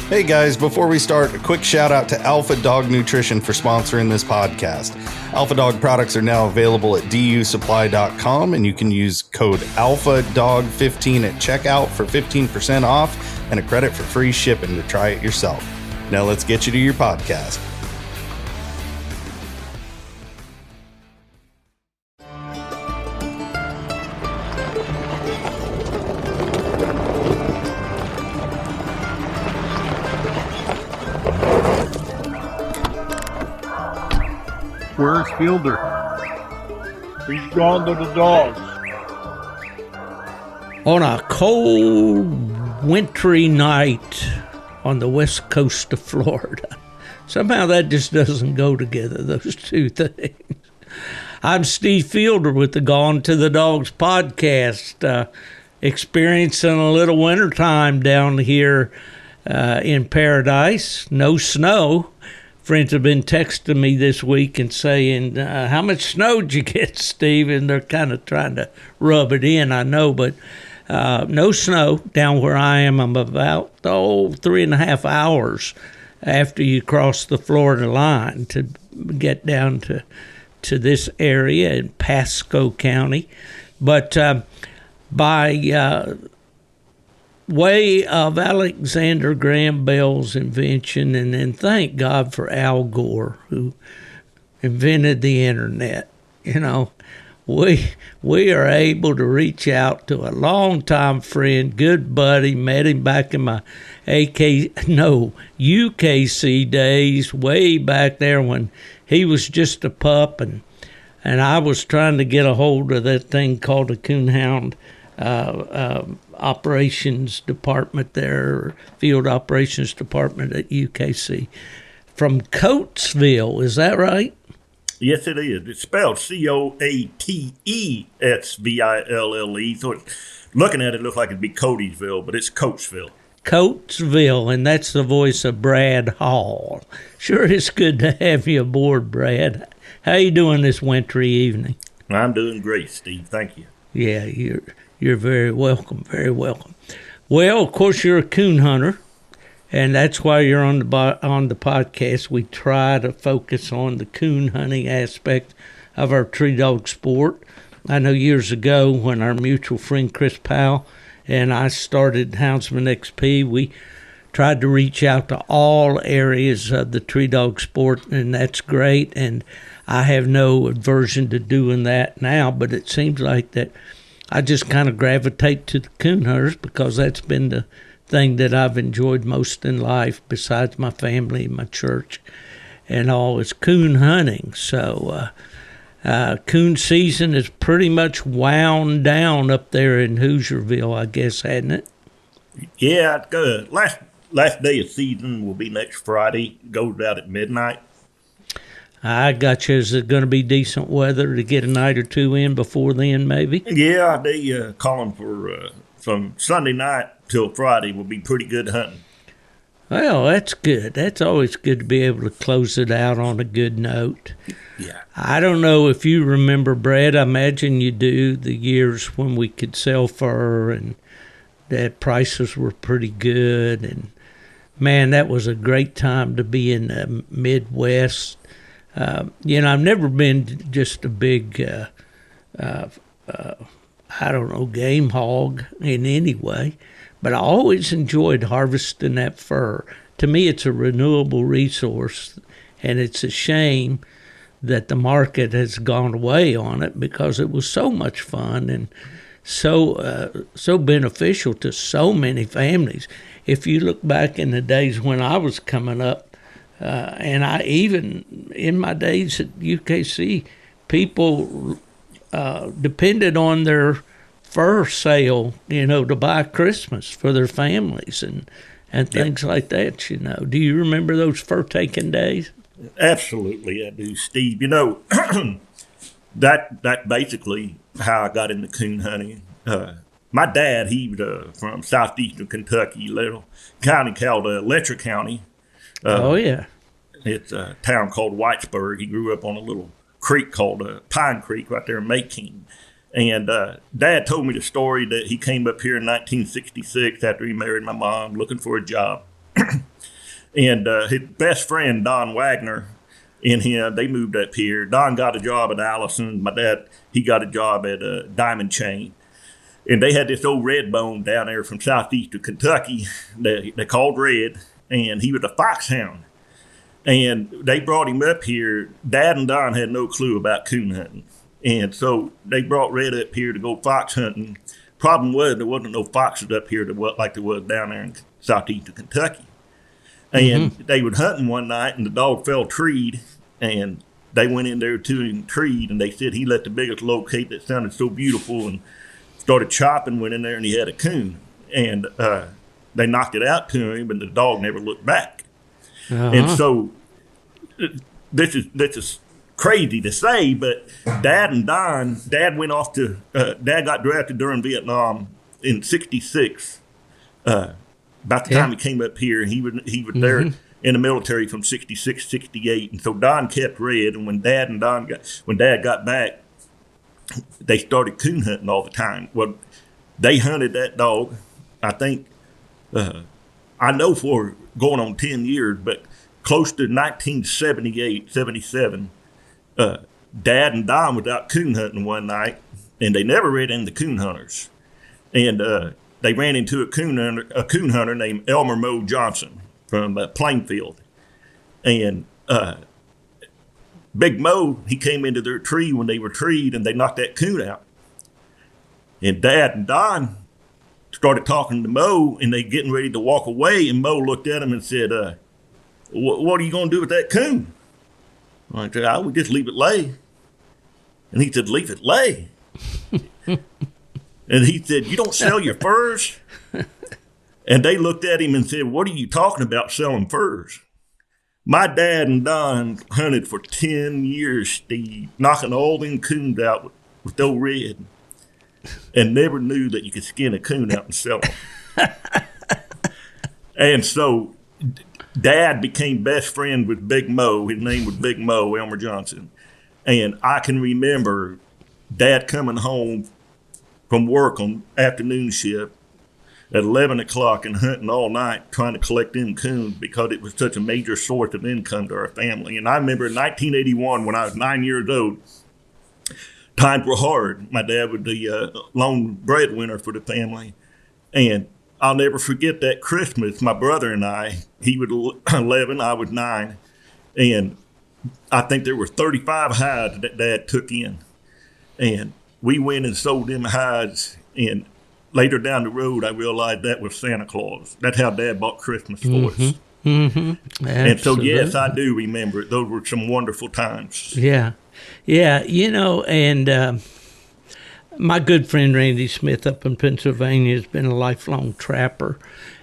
Hey guys, before we start, a quick shout out to Alpha Dog Nutrition for sponsoring this podcast. Alpha Dog products are now available at dusupply.com, and you can use code ALPHADOG15 at checkout for 15% off and a credit for free shipping to try it yourself. Now let's get you to your podcast. Where's Fielder? He's gone to the dogs. On a cold, wintry night on the west coast of Florida. Somehow that just doesn't go together, those two things. I'm Steve Fielder with the Gone to the Dogs podcast, experiencing a little wintertime down here in Paradise. No snow. Friends have been texting me this week and saying, how much snow did you get, Steve? And they're kind of trying to rub it in, I know, but no snow down where I am. I'm about 3.5 hours after you cross the Florida line to get down to this area in Pasco County. But by way of Alexander Graham Bell's invention, and then thank God for Al Gore, who invented the internet. You know, we are able to reach out to a longtime friend, good buddy, met him back in my UKC days, way back there when he was just a pup, and I was trying to get a hold of that thing called a coonhound operations department there, field operations department at UKC, from Coatesville. Is that right? Yes, it is. It's spelled Coatesville. So looking at it, looks like it'd be Codysville, but it's Coatesville. Coatesville, and that's the voice of Brad Hall. Sure, it's good to have you aboard, Brad. How you doing this wintry evening? I'm doing great, Steve. Thank you. Yeah, you're very welcome, very welcome. Well, of course, you're a coon hunter, and that's why you're on the podcast. We try to focus on the coon hunting aspect of our tree dog sport. I know years ago when our mutual friend Chris Powell and I started Houndsmen XP, we tried to reach out to all areas of the tree dog sport, and that's great, and I have no aversion to doing that now, but it seems like that I just kind of gravitate to the coon hunters because that's been the thing that I've enjoyed most in life, besides my family and my church and all, is coon hunting. So coon season is pretty much wound down up there in Hoosierville, I guess, hasn't it? Yeah, it's good. Last day of season will be next Friday. It goes out at midnight. I got you. Is it going to be decent weather to get a night or two in before then, maybe? Yeah, they calling for from Sunday night till Friday will be pretty good hunting. Well, that's good. That's always good to be able to close it out on a good note. Yeah. I don't know if you remember, Brad, I imagine you do, the years when we could sell fur and that prices were pretty good. And, man, that was a great time to be in the Midwest. I've never been just a big, game hog in any way, but I always enjoyed harvesting that fur. To me, it's a renewable resource, and it's a shame that the market has gone away on it because it was so much fun and so beneficial to so many families. If you look back in the days when I was coming up, and I even in my days at UKC, people depended on their fur sale, to buy Christmas for their families and things like that. Do you remember those fur taking days? Absolutely, I do, Steve. That basically how I got into coon hunting. My dad, he was from southeastern Kentucky, little county called Letcher County. It's a town called Whitesburg. He grew up on a little creek called Pine Creek right there in Macon. And Dad told me the story that he came up here in 1966 after he married my mom looking for a job. And his best friend, Don Wagner, and him, they moved up here. Don got a job at Allison. My dad, he got a job at Diamond Chain. And they had this old red bone down there from southeastern Kentucky they called Red, and he was a foxhound. And they brought him up here. Dad and Don had no clue about coon hunting. And so they brought Red up here to go fox hunting. Problem was there wasn't no foxes up here like there was down there in southeastern Kentucky. And they were hunting one night, and the dog fell treed, and they went in there to him treed, and they said he let the biggest locate that sounded so beautiful and started chopping, went in there, and he had a coon. And they knocked it out to him, and the dog never looked back. And so this is crazy to say, but Dad and Don, Dad went off to, Dad got drafted during Vietnam in '66. About the time he came up here, he was there in the military from '66, '68, and so Don kept Red. And when Dad got back, they started coon hunting all the time. Well, they hunted that dog, I think, I know for going on 10 years, but close to 1978, 77, Dad and Don was out coon hunting one night, and they never ran into coon hunters. And they ran into a coon hunter named Elmer Moe Johnson from Plainfield. And Big Moe, he came into their tree when they were treed, and they knocked that coon out. And Dad and Don started talking to Moe, and they getting ready to walk away, and Moe looked at him and said, what are you going to do with that coon? I said, I would just leave it lay. And he said, leave it lay? And he said, you don't sell your furs? And they looked at him and said, what are you talking about selling furs? My dad and Don hunted for 10 years, Steve, knocking all them coons out with old Red, and never knew that you could skin a coon out and sell them. And so Dad became best friend with Big Moe. His name was Big Moe, Elmer Johnson. And I can remember Dad coming home from work on afternoon shift at 11 o'clock and hunting all night trying to collect them coons because it was such a major source of income to our family. And I remember in 1981 when I was 9 years old, times were hard. My dad was the lone breadwinner for the family. And I'll never forget that Christmas, my brother and I, he was 11, I was 9, and I think there were 35 hides that Dad took in. And we went and sold them hides, and later down the road, I realized that was Santa Claus. That's how Dad bought Christmas for us. And so, yes, I do remember it. Those were some wonderful times. Yeah. Yeah, and my good friend Randy Smith up in Pennsylvania has been a lifelong trapper.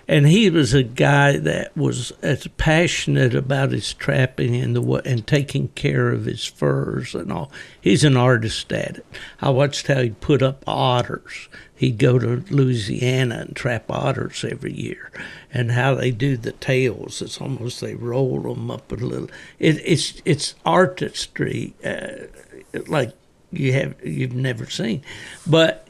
And he was a guy that was as passionate about his trapping and taking care of his furs and all. He's an artist at it. I watched how he'd put up otters. He'd go to Louisiana and trap otters every year, and how they do the tails. It's almost they roll them up a little. It's artistry, like you've never seen. But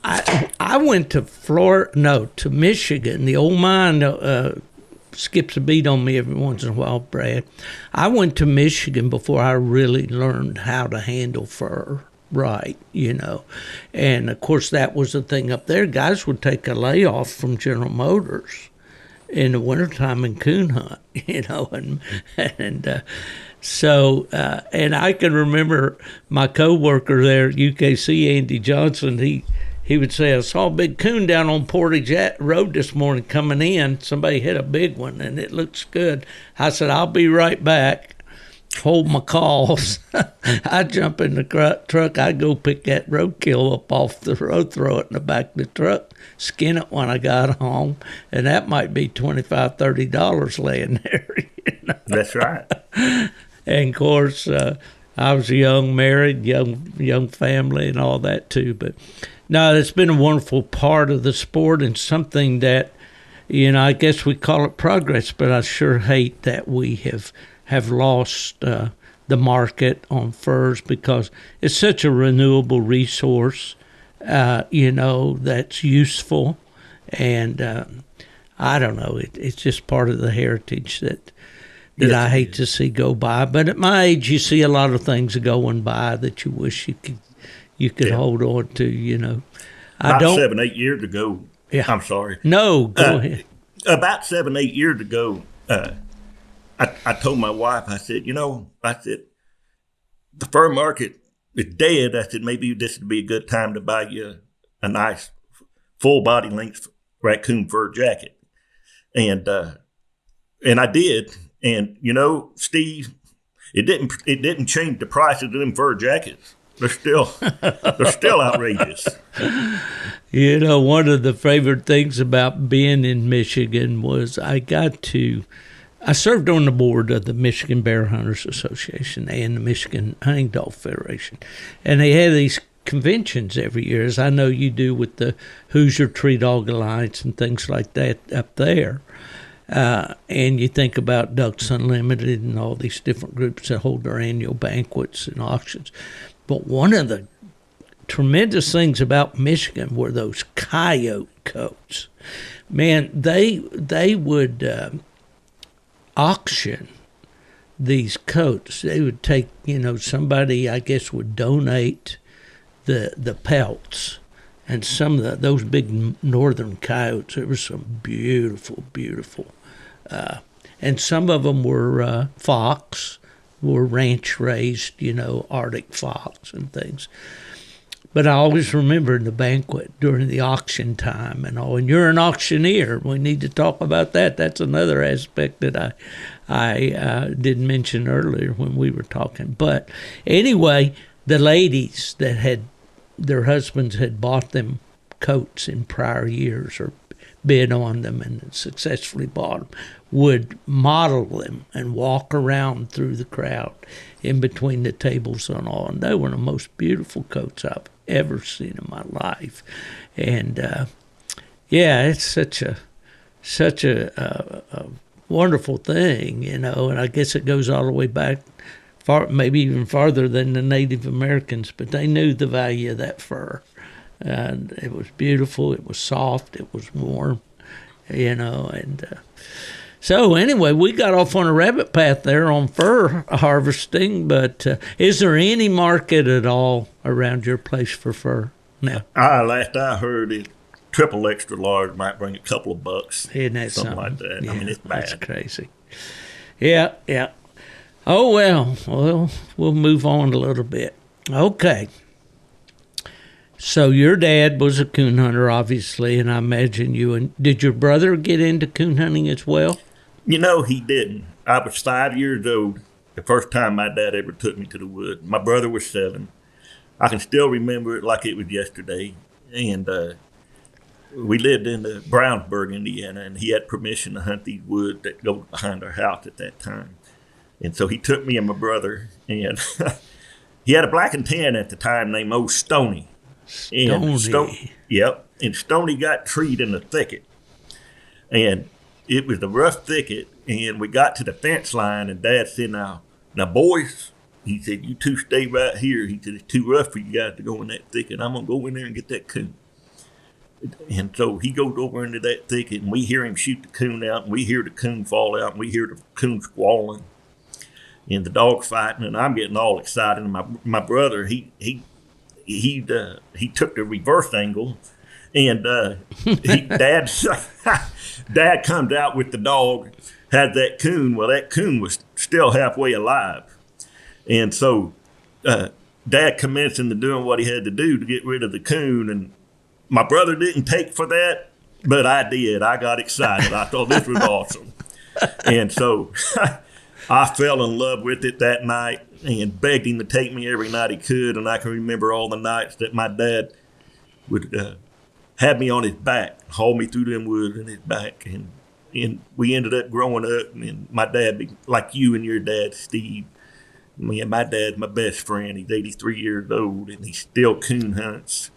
I went to Michigan. The old mine skips a beat on me every once in a while, Brad. I went to Michigan before I really learned how to handle fur right, And, of course, that was the thing up there. Guys would take a layoff from General Motors in the wintertime and coon hunt, So, and I can remember my coworker there at UKC, Andy Johnson, he would say, I saw a big coon down on Portage Road this morning coming in. Somebody hit a big one, and it looks good. I said, I'll be right back. Hold my calls. I jump in the truck. I go pick that roadkill up off the road, throw it in the back of the truck, skin it when I got home, and that might be $25, $30 laying there. That's right. And, of course, I was young, married, young family and all that, too. But, no, it's been a wonderful part of the sport and something that, I guess we call it progress, but I sure hate that we have lost the market on furs because it's such a renewable resource, that's useful. And I don't know. It's just part of the heritage that I hate to see go by. But at my age, you see a lot of things going by that you wish you could hold on to. You know, About 7-8 years ago. Yeah. I'm sorry. No, go ahead. About 7-8 years ago, I told my wife, I said, the fur market is dead. I said, maybe this would be a good time to buy you a nice full body length raccoon fur jacket. And I did. And, Steve, it didn't change the price of them fur jackets. They're still outrageous. One of the favorite things about being in Michigan was I served on the board of the Michigan Bear Hunters Association and the Michigan Hunting Dog Federation. And they had these conventions every year, as I know you do with the Hoosier Tree Dog Alliance and things like that up there. And you think about Ducks Unlimited and all these different groups that hold their annual banquets and auctions. But one of the tremendous things about Michigan were those coyote coats. Man, they would auction these coats. They would take, somebody I guess would donate the pelts. And some of those big northern coyotes, there were some beautiful, beautiful. And some of them were fox, were ranch raised, Arctic fox and things. But I always remember in the banquet during the auction time and all. And you're an auctioneer. We need to talk about that. That's another aspect that I didn't mention earlier when we were talking. But anyway, the ladies that their husbands had bought them coats in prior years or bid on them and successfully bought them would model them and walk around through the crowd in between the tables and all. And they were the most beautiful coats I've ever seen in my life. And it's such a wonderful thing, and I guess it goes all the way back far, maybe even farther than the Native Americans, but they knew the value of that fur. And it was beautiful, it was soft, it was warm, so anyway, we got off on a rabbit path there on fur harvesting, but is there any market at all around your place for fur now? Last I heard, it triple extra large might bring a couple of bucks. Isn't that something like that? Yeah, it's bad. That's crazy. Yeah. Oh, well, we'll move on a little bit. Okay. So your dad was a coon hunter, obviously, and I imagine did your brother get into coon hunting as well? He didn't. I was 5 years old the first time my dad ever took me to the woods. My brother was 7. I can still remember it like it was yesterday. And we lived in Brownsburg, Indiana, and he had permission to hunt these woods that go behind our house at that time. And so he took me and my brother, and he had a black and tan at the time named Old Stoney. Stoney. Yep. And Stoney got treed in the thicket. And it was the rough thicket, and we got to the fence line, and Dad said, now boys, he said, you two stay right here. He said, it's too rough for you guys to go in that thicket. I'm going to go in there and get that coon. And so he goes over into that thicket, and we hear him shoot the coon out, and we hear the coon fall out, and we hear the coon squalling, and the dog fighting, and I'm getting all excited. And my brother, he took the reverse angle, and Dad comes out with the dog, had that coon. Well, that coon was still halfway alive. And so Dad commenced into doing what he had to do to get rid of the coon. And my brother didn't take for that, but I did. I got excited. I thought this was awesome. And so I fell in love with it that night and begged him to take me every night he could. And I can remember all the nights that my dad would have me on his back, haul me through them woods on his back. And we ended up growing up, and my dad, like you and your dad, Steve, my dad's my best friend. He's 83 years old, and he still coon hunts.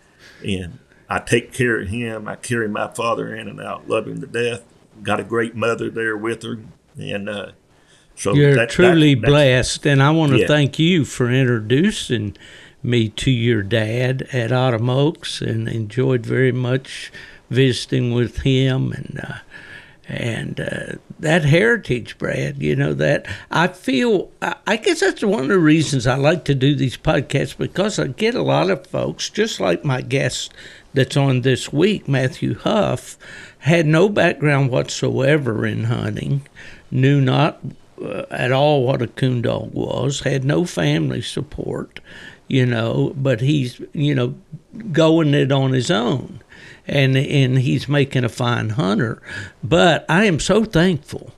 And I take care of him. I carry my father in and out, love him to death. Got a great mother there with her. And so you're truly blessed. And I want to thank you for introducing me to your dad at Autumn Oaks, and enjoyed very much visiting with him. And that heritage, Brad, that I feel, I guess that's one of the reasons I like to do these podcasts, because I get a lot of folks, just like my guest that's on this week, Matthew Huff, had no background whatsoever in hunting, knew not at all what a coon dog was, had no family support, but he's, going it on his own. And he's making a fine hunter. But I am so thankful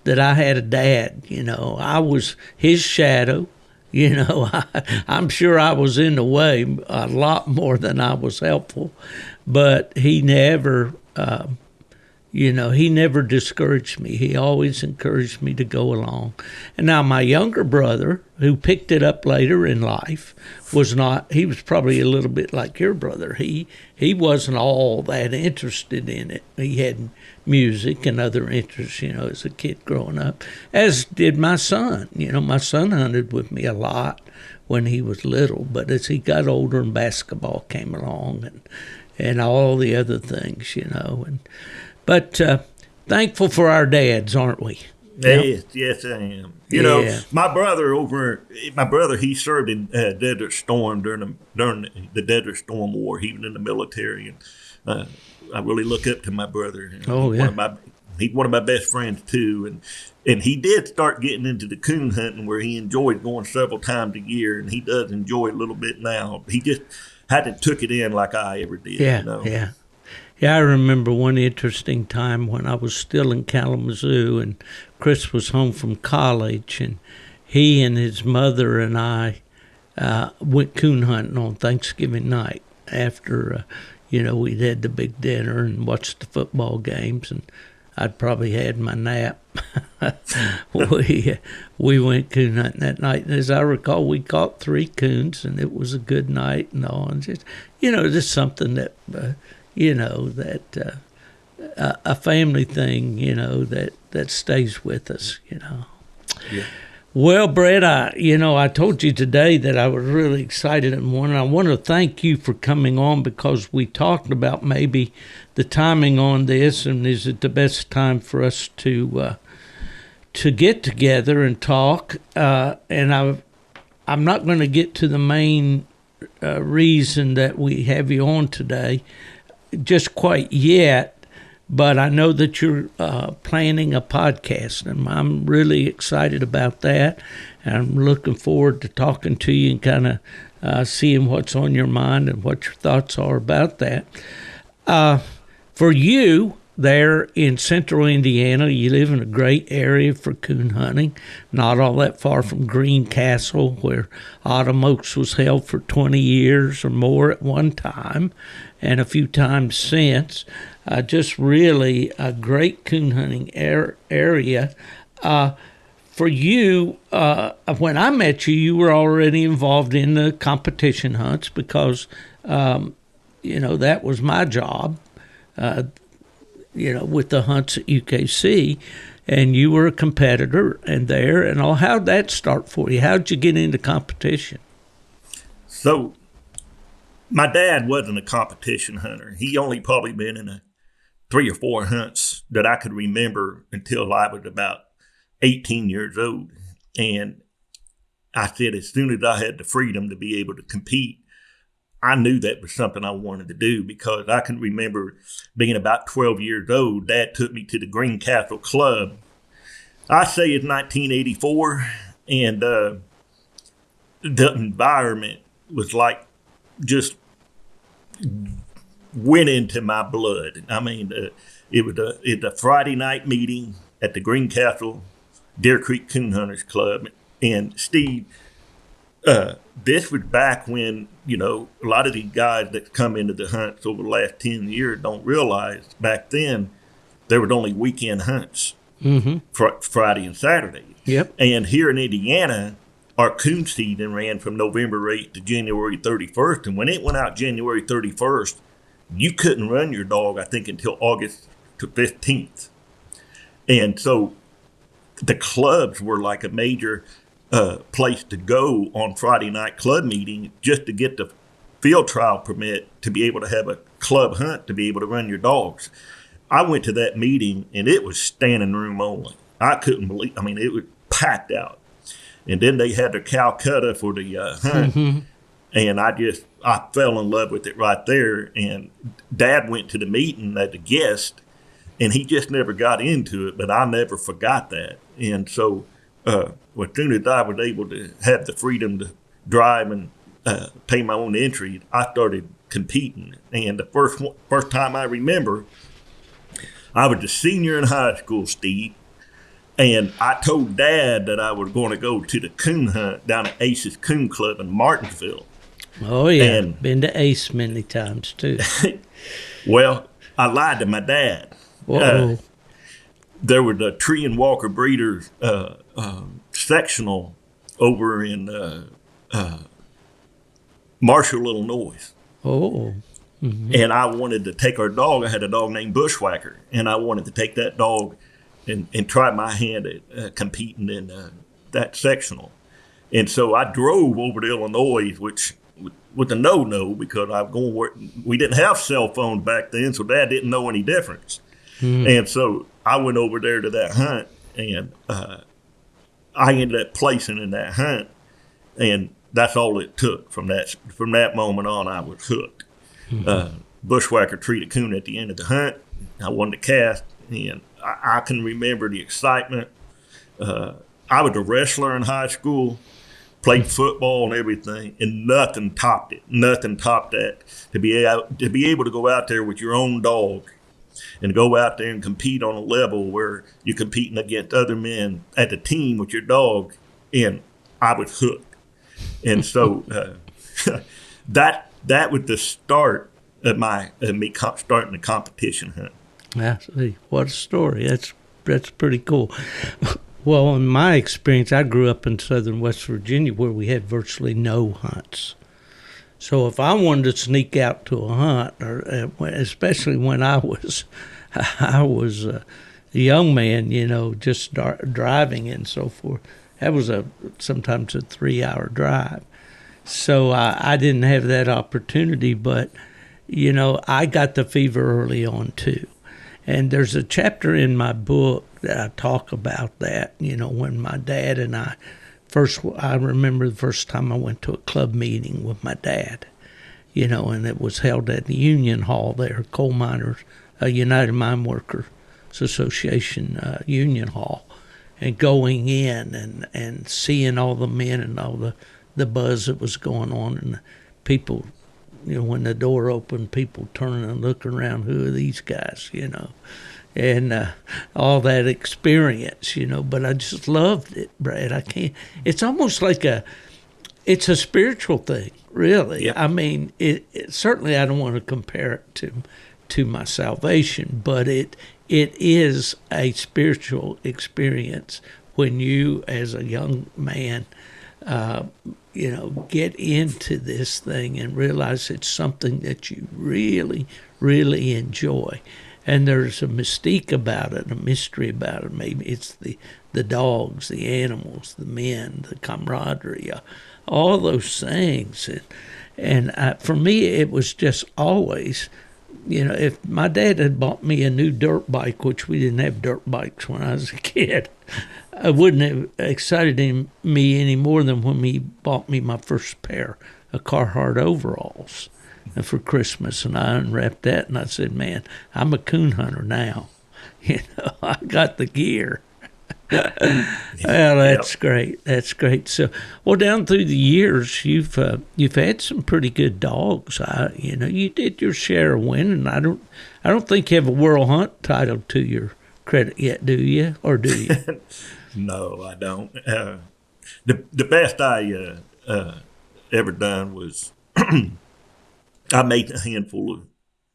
that I had a dad. I was his shadow. I'm sure I was in the way a lot more than I was helpful. But he never, he never discouraged me. He always encouraged me to go along. And now my younger brother, who picked it up later in life, he was probably a little bit like your brother. He wasn't all that interested in it. He had music and other interests, as a kid growing up, as did my son. My son hunted with me a lot when he was little, but as he got older and basketball came along and all the other things, But thankful for our dads, aren't we? Yes, I am. My brother, he served in Desert Storm during the Desert Storm War. He was in the military, and I really look up to my brother. Oh, yeah. He's one of my best friends too, and he did start getting into the coon hunting, where he enjoyed going several times a year, and he does enjoy it a little bit now. He just hadn't took it in like I ever did. Yeah. Yeah, I remember one interesting time when I was still in Kalamazoo and Chris was home from college, and he and his mother and I went coon hunting on Thanksgiving night after, we'd had the big dinner and watched the football games, and I'd probably had my nap. We went coon hunting that night, and as I recall, we caught 3 coons, and it was a good night and all, and just something that... a family thing, that stays with us, Yeah. Well, Brett, I told you today that I was really excited and I want to thank you for coming on, because we talked about maybe the timing on this, and is it the best time for us to get together and talk? And I'm not going to get to the main reason that we have you on today just quite yet, but I know that you're planning a podcast, and I'm really excited about that. And I'm looking forward to talking to you and kind of seeing what's on your mind and what your thoughts are about that. For you, there in central Indiana, you live in a great area for coon hunting, not all that far from Greencastle, where Autumn Oaks was held for 20 years or more at one time, and a few times since. Just really a great coon hunting area. For you, when I met you, you were already involved in the competition hunts, because, that was my job. With the hunts at UKC, and you were a competitor and all. How'd that start for you? How'd you get into competition? So, my dad wasn't a competition hunter. He only probably been in 3 or 4 hunts that I could remember until I was about 18 years old. And I said, as soon as I had the freedom to be able to compete, I knew that was something I wanted to do, because I can remember being about 12 years old. Dad took me to the Greencastle Club. I say it's 1984, and the environment was like just went into my blood. I mean, it was a Friday night meeting at the Greencastle Deer Creek Coon Hunters Club. And Steve, this was back when, a lot of these guys that come into the hunts over the last 10 years don't realize back then there was only weekend hunts, Friday and Saturday. Yep. And here in Indiana, our coon season ran from November 8th to January 31st. And when it went out January 31st, you couldn't run your dog, I think, until August 15th. And so the clubs were like a major place to go on Friday night club meeting, just to get the field trial permit to be able to have a club hunt, to be able to run your dogs. I went to that meeting, and it was standing room only. I couldn't believe. I mean, it was packed out. And then they had the Calcutta for the hunt, and I fell in love with it right there. And Dad went to the meeting as a guest, and he just never got into it. But I never forgot that. And so, as soon as I was able to have the freedom to drive and pay my own entry, I started competing. And the first time I remember, I was a senior in high school, Steve, and I told Dad that I was going to go to the coon hunt down at Ace's Coon Club in Martinsville. Oh, yeah. And, been to Ace many times, too. Well, I lied to my dad. There was a Tree and Walker Breeders sectional over in Marshall, Illinois. Oh. Mm-hmm. And I wanted to take our dog. I had a dog named Bushwhacker, and I wanted to take that dog and try my hand at competing in that sectional. And so I drove over to Illinois, which was a no-no because I was going where we didn't have cell phones back then, so Dad didn't know any difference. And so I went over there to that hunt, and I ended up placing in that hunt, and that's all it took. From that moment on, I was hooked. Bushwhacker treated coon at the end of the hunt. I won the cast, and I can remember the excitement. I was a wrestler in high school, played football and everything, and nothing topped it. Nothing topped that. To be able to go out there with your own dog and go out there and compete on a level where you're competing against other men at the team with your dog, and I was hooked. And so that was the start of me starting the competition hunt. Absolutely. What a story. That's pretty cool. Well, in my experience, I grew up in southern West Virginia where we had virtually no hunts. So if I wanted to sneak out to a hunt, or especially when I was a young man, just driving and so forth, that was sometimes a 3-hour drive. So I didn't have that opportunity, but, I got the fever early on too. And there's a chapter in my book that I talk about that, when my dad and I remember the first time I went to a club meeting with my dad, and it was held at the Union Hall there, Coal Miners, United Mine Workers Association Union Hall, and going in and seeing all the men and all the buzz that was going on, and the people, when the door opened, people turning and looking around, who are these guys, and all that experience, but I just loved it, Brad. It's almost like it's a spiritual thing, really. Yep. I mean, it certainly, I don't want to compare it to my salvation, but it is a spiritual experience when you, as a young man, get into this thing and realize it's something that you really, really enjoy. And there's a mystique about it, a mystery about it. Maybe it's the dogs, the animals, the men, the camaraderie, all those things. And for me, it was just always, if my dad had bought me a new dirt bike, which we didn't have dirt bikes when I was a kid, I wouldn't have excited me any more than when he bought me my first pair of Carhartt overalls for Christmas. And I unwrapped that and I said, man, I'm a coon hunter now. I got the gear. Well, that's great. That's great. So, well, down through the years, you've had some pretty good dogs. You did your share of winning. I don't think you have a World Hunt title to your credit yet, do you? Or do you? No, I don't. The best I ever done was I made a handful of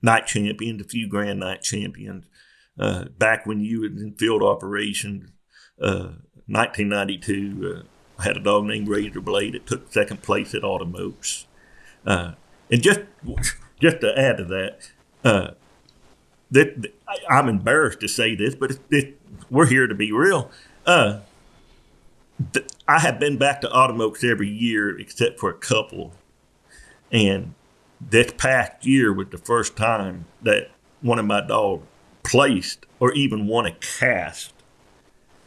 night champions, a few grand night champions. Back when you was in field operations, 1992, I had a dog named Razor Blade that took second place at Automotes. And just to add to that, I'm embarrassed to say this, but we're here to be real. I have been back to Automotes every year except for a couple. And this past year was the first time that one of my dogs placed or even won a cast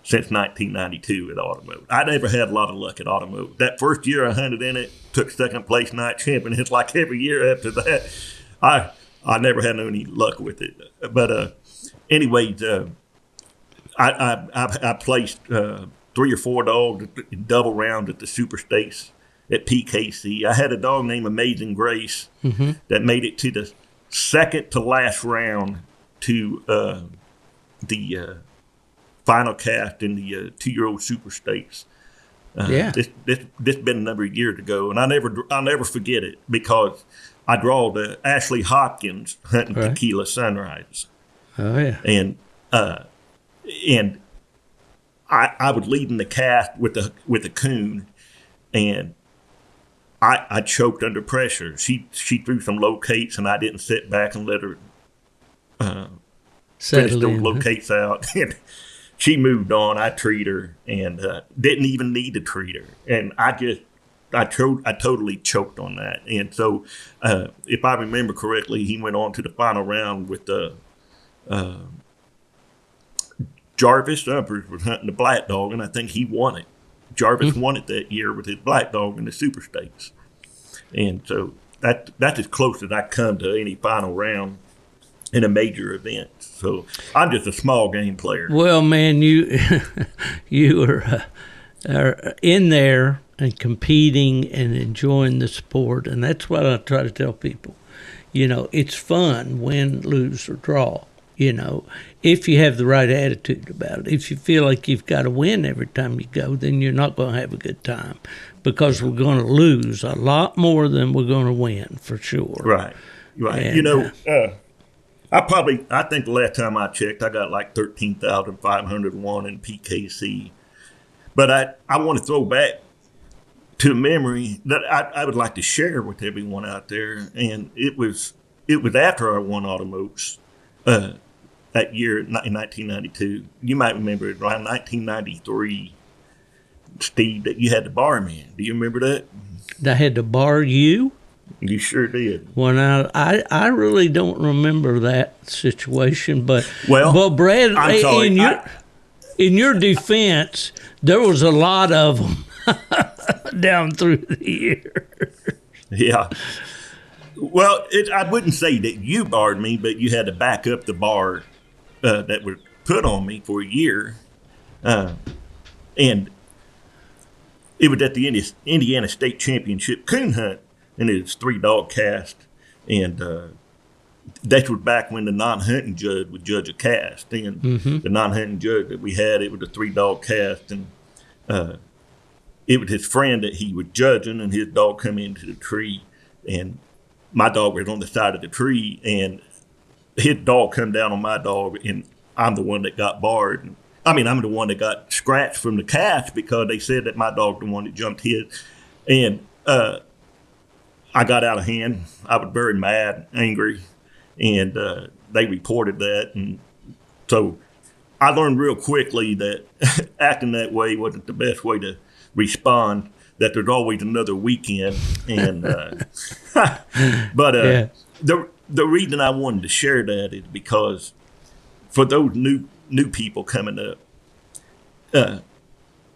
since 1992 at Automotive. I never had a lot of luck at Automotive. That first year I hunted in it, took second place night champion. It's like every year after that, I never had any luck with it. But anyways, I placed 3 or 4 dogs in double rounds at the Super Stakes at PKC. I had a dog named Amazing Grace that made it to the second to last round to the final cast in the 2-year-old Super Stakes. This been a number of years ago, and I'll never forget it because I drawed Ashley Hopkins hunting Tequila Sunrise. Oh yeah, and I was leading the cast with a coon, and I choked under pressure. She threw some locates, and I didn't sit back and let her finish those locates out. And she moved on. I treated her and didn't even need to treat her. And I totally choked on that. And so, if I remember correctly, he went on to the final round with Jarvis Uppers was hunting the black dog, and I think he won it. Jarvis won it that year with his black dog in the Super Stakes. And so that's as close as I come to any final round in a major event. So I'm just a small game player. Well, man, you are in there and competing and enjoying the sport, and that's what I try to tell people. It's fun, win, lose, or draw. If you have the right attitude about it. If you feel like you've got to win every time you go, then you're not going to have a good time because we're going to lose a lot more than we're going to win, for sure. Right. And, I think the last time I checked, I got like 13,501 in PKC. But I want to throw back to a memory that I would like to share with everyone out there. And it was after I won Automotes that year in 1992. You might remember it around 1993, Steve, that you had to bar me. Do you remember that? I had to bar you? You sure did. Well, I really don't remember that situation, but Brad, I'm sorry. In your defense, there was a lot of them down through the years. Yeah. Well, I wouldn't say that you barred me, but you had to back up the bar that was put on me for a year, and it was at the Indiana State Championship coon hunt. And it was 3-dog cast, and that was back when the non-hunting judge would judge a cast. And the non-hunting judge that we had, it was a 3-dog cast, and it was his friend that he was judging, and his dog come into the tree, and my dog was on the side of the tree, and his dog come down on my dog, and I'm the one that got barred. I'm the one that got scratched from the cast because they said that my dog was the one that jumped his, and I got out of hand. I was very mad, angry, and they reported that. And so I learned real quickly that acting that way wasn't the best way to respond, that there's always another weekend. And the reason I wanted to share that is because for those new people coming up,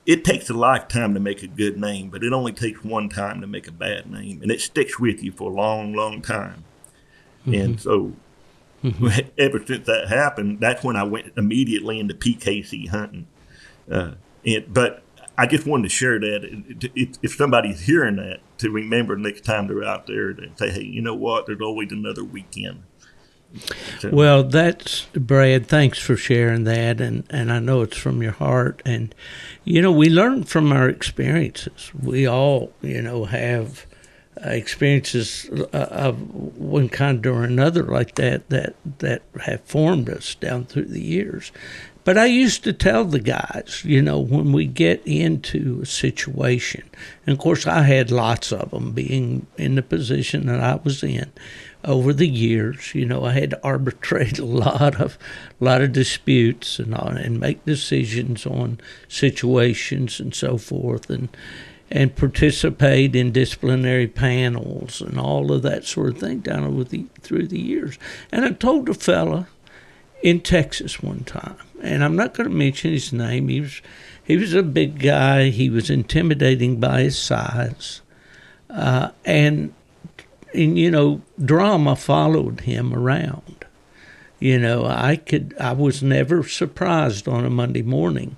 it takes a lifetime to make a good name, but it only takes one time to make a bad name, and it sticks with you for a long, long time. And so ever since that happened, that's when I went immediately into PKC hunting. But I just wanted to share that if somebody's hearing that, to remember next time they're out there to say, hey, you know what, there's always another weekend. So, well, that's, Brad, thanks for sharing that, and I know it's from your heart. And, we learn from our experiences. We all, have experiences of one kind or another like that have formed us down through the years. But I used to tell the guys, when we get into a situation, and of course I had lots of them being in the position that I was in over the years. I had to arbitrate a lot of disputes and make decisions on situations and so forth, and participate in disciplinary panels and all of that sort of thing through the years. And I told a fella, in Texas one time, and I'm not going to mention his name. He was a big guy. He was intimidating by his size, and drama followed him around. I was never surprised on a Monday morning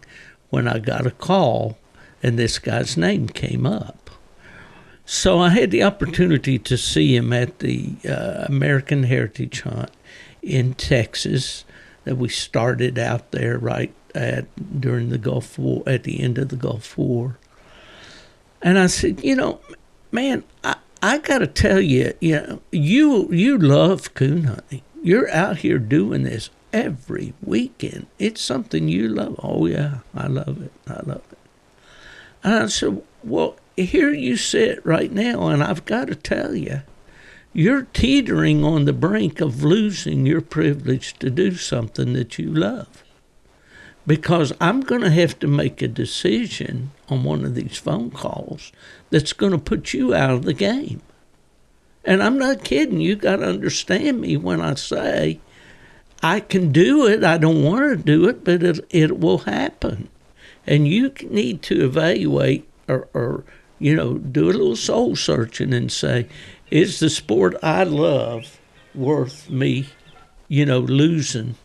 when I got a call and this guy's name came up. So I had the opportunity to see him at the American Heritage Hunt in Texas that we started out there during the Gulf War, at the end of the Gulf War. And I said, man, I got to tell you, you love coon hunting. You're out here doing this every weekend. It's something you love. Oh, yeah, I love it. And I said, well, here you sit right now, and I've got to tell you, you're teetering on the brink of losing your privilege to do something that you love. Because I'm going to have to make a decision on one of these phone calls that's going to put you out of the game. And I'm not kidding. You got to understand me when I say I can do it. I don't want to do it, but it will happen. And you need to evaluate or do a little soul searching and say, is the sport I love worth me, losing?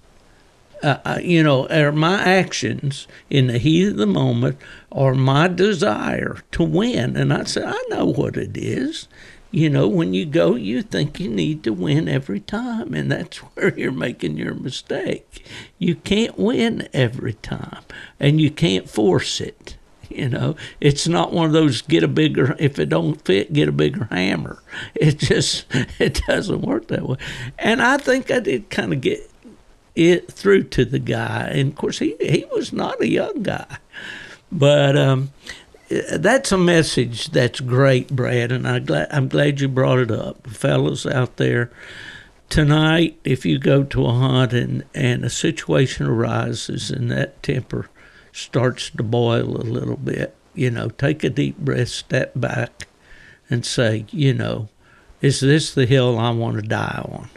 Are my actions in the heat of the moment or my desire to win? And I said, I know what it is. When you go, you think you need to win every time, and that's where you're making your mistake. You can't win every time, and you can't force it. It's not one of those if it don't fit, get a bigger hammer. It doesn't work that way. And I think I did kind of get it through to the guy. And of course, he was not a young guy, but that's a message that's great, Brad, and I'm glad you brought it up. Fellas out there, tonight, if you go to a hunt and a situation arises and that temper starts to boil a little bit, take a deep breath, step back, and say, is this the hill I want to die on?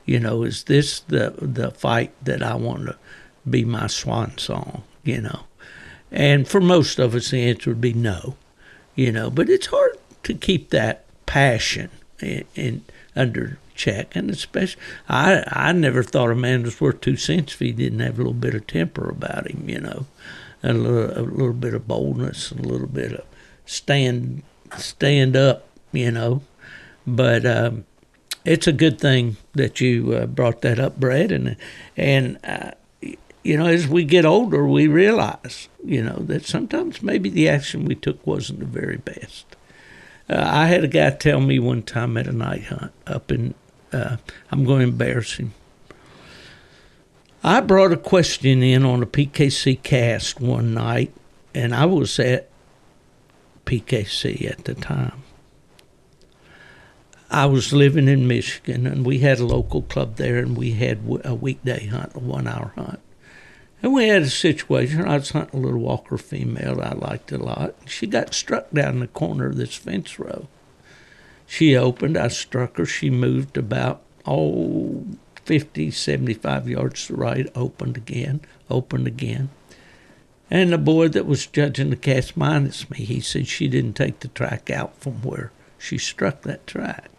Is this the fight that I want to be my swan song, And for most of us, the answer would be no, But it's hard to keep that passion in under check, and especially, I never thought a man was worth 2 cents if he didn't have a little bit of temper about him, a little bit of boldness, and a little bit of stand up, But it's a good thing that you brought that up, Brad, and as we get older, we realize, that sometimes maybe the action we took wasn't the very best. I had a guy tell me one time at a night hunt up in, I'm going to embarrass him. I brought a question in on a PKC cast one night, and I was at PKC at the time. I was living in Michigan, and we had a local club there, and we had a weekday hunt, a 1-hour hunt. And we had a situation. I was hunting a little walker female that I liked a lot. She got struck down in the corner of this fence row. She opened. I struck her. She moved about, 50, 75 yards to the right, opened again. And the boy that was judging the cast minus me, he said she didn't take the track out from where she struck that track.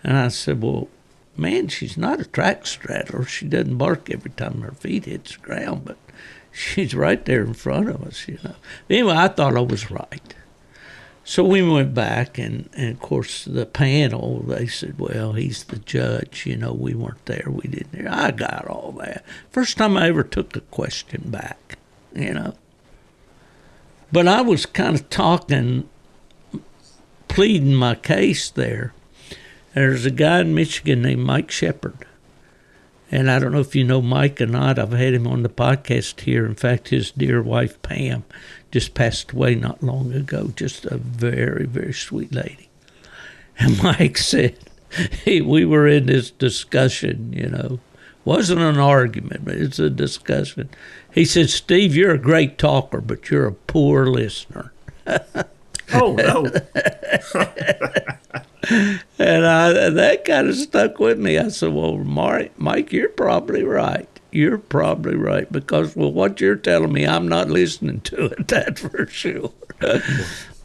And I said, well, man, she's not a track straddler. She doesn't bark every time her feet hits the ground, but she's right there in front of us, Anyway, I thought I was right. So we went back, and of course, the panel, they said, well, he's the judge. We weren't there. We didn't hear. I got all that. First time I ever took a question back, But I was kind of pleading my case there. There's a guy in Michigan named Mike Shepard. And I don't know if you know Mike or not. I've had him on the podcast here. In fact, his dear wife, Pam, just passed away not long ago. Just a very, very sweet lady. And Mike said, we were in this discussion, Wasn't an argument, but it's a discussion. He said, Steve, you're a great talker, but you're a poor listener. Oh, no. And that kind of stuck with me. I said, well, Mike, you're probably right. You're probably right because, well, what you're telling me, I'm not listening to it. That's for sure.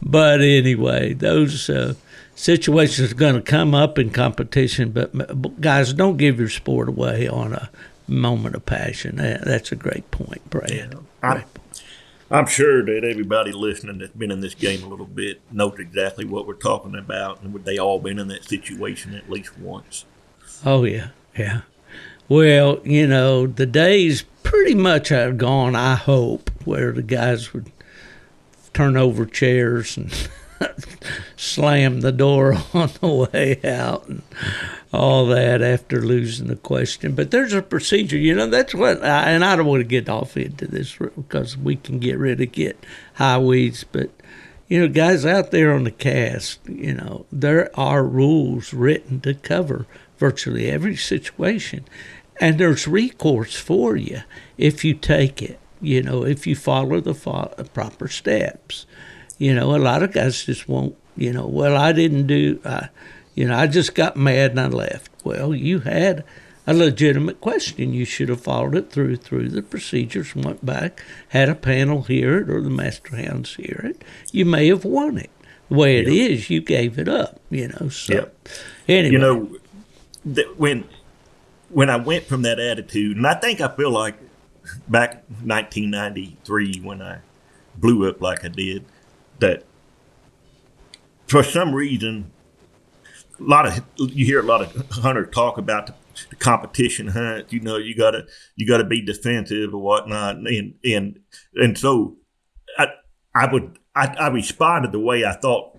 But anyway, those situations are going to come up in competition. But guys, don't give your sport away on a moment of passion. That's a great point, Brad. I'm sure that everybody listening that's been in this game a little bit knows exactly what we're talking about, and they all been in that situation at least once. Oh, yeah. Well, the days pretty much are gone, I hope, where the guys would turn over chairs and slam the door on the way out and all that after losing the question. But there's a procedure, that's what, and I don't want to get off into this because we can get high weeds, but, guys out there on the cast, there are rules written to cover virtually every situation. And there's recourse for you if you take it, if you follow the proper steps. A lot of guys just won't, well, I didn't do, I just got mad and I left. Well, you had a legitimate question. You should have followed it through the procedures, went back, had a panel hear it or the master hounds hear it. You may have won it. The way it is, you gave it up, So, anyway. When I went from that attitude, and I feel like back 1993 when I blew up like I did, that for some reason, you hear a lot of hunters talk about the competition hunt. You gotta be defensive or whatnot, and so I responded the way I thought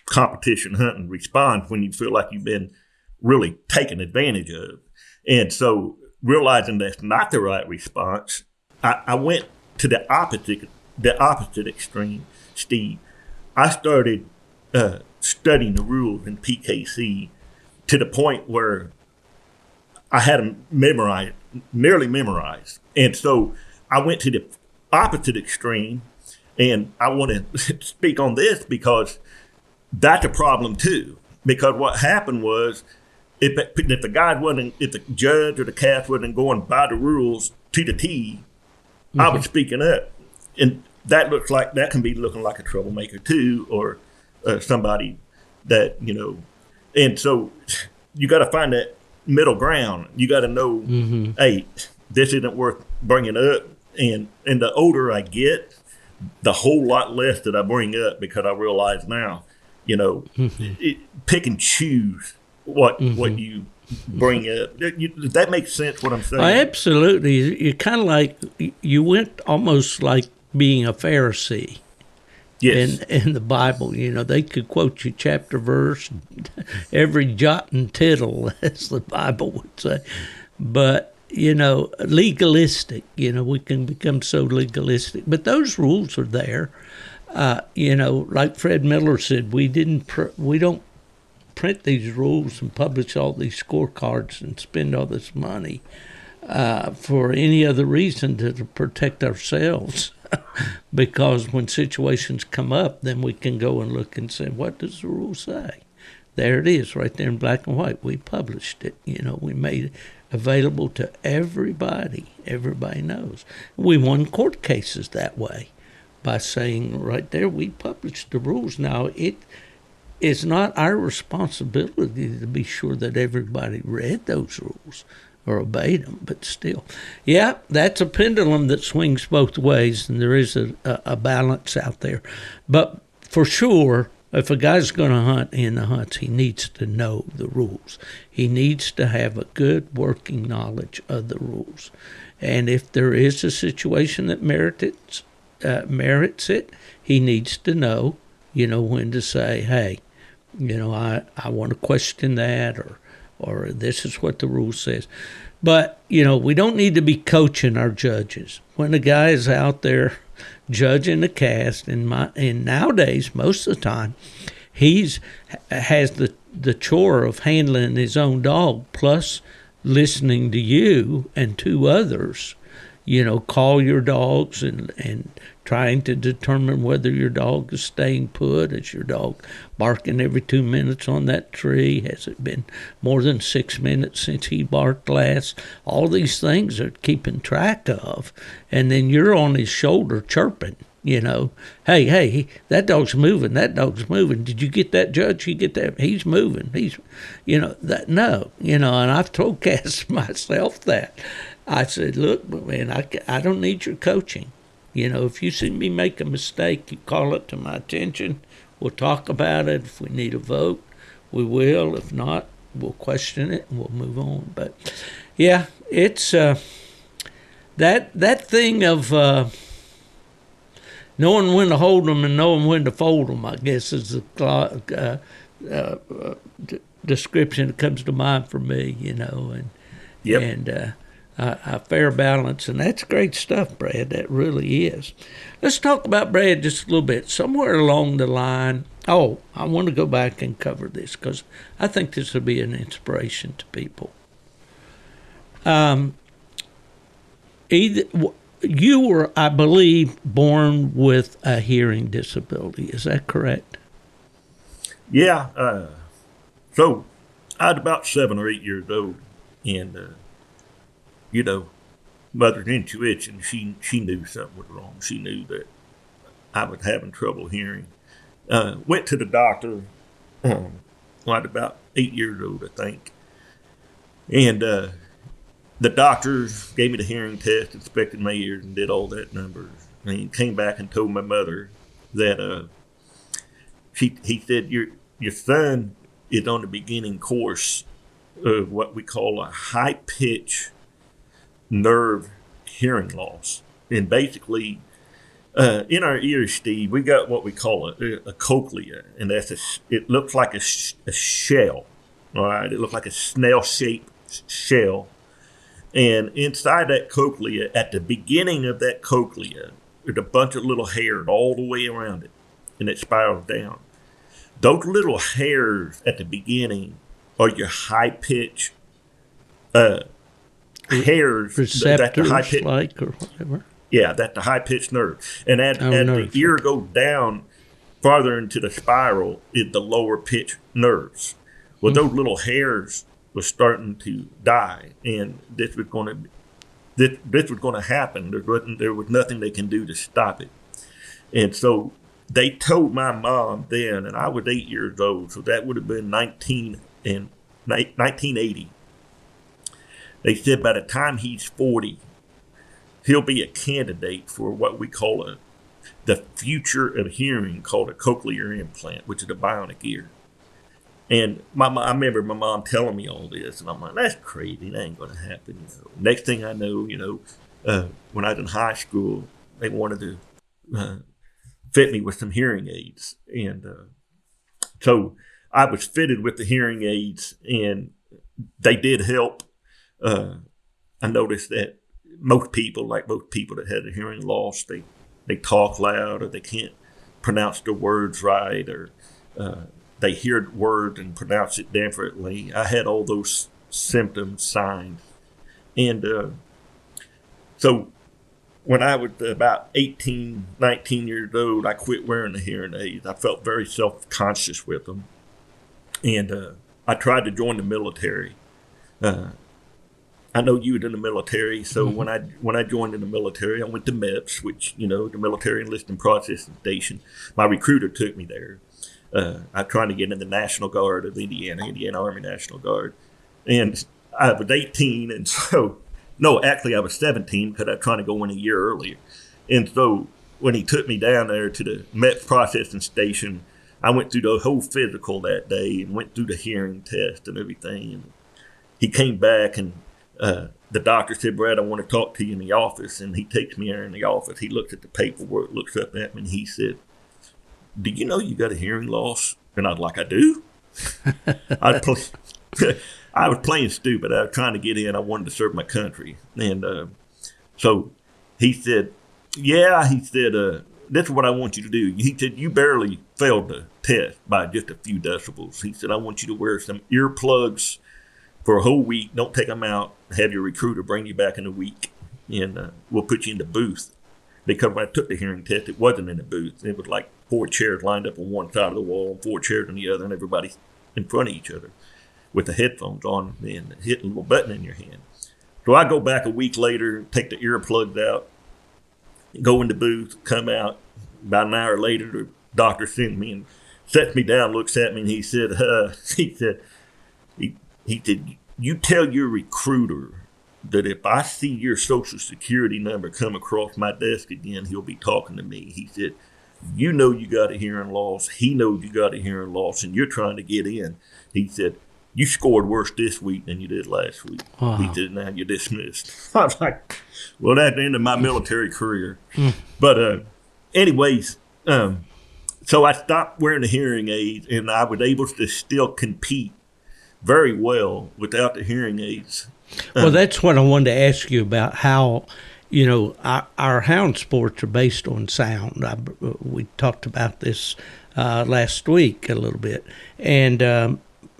competition hunting responds when you feel like you've been really taken advantage of. And so, realizing that's not the right response, I went to the opposite extreme, Steve. I started studying the rules in PKC to the point where I had them nearly memorized. And so, I went to the opposite extreme, and I want to speak on this because that's a problem too. Because what happened was, if the judge or the cast wasn't going by the rules to the T, I was speaking up, and that can be looking like a troublemaker too, or somebody that and so you got to find that middle ground. You got to know, hey, this isn't worth bringing up, and the older I get, the whole lot less that I bring up because I realize now, pick and choose what you bring up. Does that make sense what I'm saying? Absolutely. You're kind of like, you went almost like being a Pharisee. Yes. In the Bible, they could quote you chapter, verse, every jot and tittle, as the Bible would say. But, legalistic, we can become so legalistic. But those rules are there. Like Fred Miller said, we don't print these rules and publish all these scorecards and spend all this money for any other reason than to protect ourselves. Because when situations come up, then we can go and look and say, what does the rule say? There it is, right there in black and white. We published it. We made it available to everybody. Everybody knows. We won court cases that way by saying right there, we published the rules. Now, it's not our responsibility to be sure that everybody read those rules or obeyed them, but still. Yeah, that's a pendulum that swings both ways, and there is a balance out there. But for sure, if a guy's going to hunt in the hunts, he needs to know the rules. He needs to have a good working knowledge of the rules. And if there is a situation that merits it, he needs to know, when to say, hey, I want to question that, or this is what the rule says. But, we don't need to be coaching our judges. When a guy is out there judging the cast, and nowadays, most of the time, has the chore of handling his own dog, plus listening to you and two others, call your dogs and trying to determine whether your dog is staying put. Is your dog barking every 2 minutes on that tree? Has it been more than 6 minutes since he barked last? All these things are keeping track of. And then you're on his shoulder chirping, hey, that dog's moving. Did you get that, Judge? You get that? He's moving. No. And I've told Cass myself that. I said, look, man, I don't need your coaching. If you see me make a mistake, you call it to my attention. We'll talk about it. If we need a vote, we will. If not, we'll question it and we'll move on. But, yeah, it's that thing of knowing when to hold them and knowing when to fold them, I guess, is the description that comes to mind for me, and Yep. and a fair balance, and that's great stuff, Brad. That really is. Let's talk about Brad just a little bit. Somewhere along the line, I want to go back and cover this because I think this will be an inspiration to people. You were, I believe, born with a hearing disability. Is that correct? Yeah. So I was about 7 or 8 years old, and mother's intuition, she knew something was wrong. She knew that I was having trouble hearing. Went to the doctor when I was about 8 years old, I think. And the doctors gave me the hearing test, inspected my ears, and did all that numbers. And he came back and told my mother that he said, your son is on the beginning course of what we call a high-pitch nerve hearing loss. And basically, in our ears, Steve, we got what we call a cochlea, and it looks like a shell. All right, it looks like a snail-shaped shell. And inside that cochlea, at the beginning of that cochlea, there's a bunch of little hairs all the way around it, and it spirals down. Those little hairs at the beginning are your high-pitch hairs. Receptors, like, or whatever. Yeah, that's the high-pitched nerve. And as the ear goes down farther into the spiral is the lower-pitched nerves. Well, those little hairs were starting to die, and this was going to happen. There was nothing they can do to stop it. And so they told my mom then, and I was 8 years old, so that would have been 1980. They said by the time he's 40, he'll be a candidate for what we call the future of hearing, called a cochlear implant, which is a bionic ear. And I remember my mom telling me all this, and I'm like, that's crazy. That ain't going to happen. Next thing I know, when I was in high school, they wanted to fit me with some hearing aids. And so I was fitted with the hearing aids, and they did help. I noticed that most people that had a hearing loss, they talk loud, or they can't pronounce the words right, or they hear words and pronounce it differently. I had all those symptoms, signs. And so when I was about 18, 19 years old, I quit wearing the hearing aids. I felt very self-conscious with them. And I tried to join the military. I know you were in the military, so when I joined in the military, I went to MEPS, which, the Military Enlistment Processing Station. My recruiter took me there. I tried to get in the National Guard of Indiana Army National Guard. And I was 18, and so, no, actually I was 17 because I was trying to go in a year earlier. And so when he took me down there to the MEPS processing station, I went through the whole physical that day and went through the hearing test and everything. And he came back, and the doctor said, Brad, I want to talk to you in the office. And he takes me there in the office. He looks at the paperwork, looks up at me, and he said, do you know you got a hearing loss? And I was like, I do? I was playing stupid. I was trying to get in. I wanted to serve my country. And so he said, yeah, this is what I want you to do. He said, you barely failed the test by just a few decibels. He said, I want you to wear some earplugs for a whole week. Don't take them out. Have your recruiter bring you back in a week. and we'll put you in the booth. Because when I took the hearing test, it wasn't in the booth. It was like 4 chairs lined up on one side of the wall, and 4 chairs on the other, and everybody in front of each other with the headphones on and hitting a little button in your hand. So I go back a week later, take the earplugs out, go in the booth, come out. About an hour later, the doctor sends me and sets me down, looks at me, and he said, you tell your recruiter that if I see your Social Security number come across my desk again, he'll be talking to me. He said, you know you got a hearing loss. He knows you got a hearing loss, and you're trying to get in. He said, you scored worse this week than you did last week. Wow. He said, now you're dismissed. I was like, well, that's the end of my military career. But anyways, so I stopped wearing the hearing aids, and I was able to still compete very well without the hearing aids. Well, that's what I wanted to ask you about, how, you know, our hound sports are based on sound. We talked about this last week a little bit. And,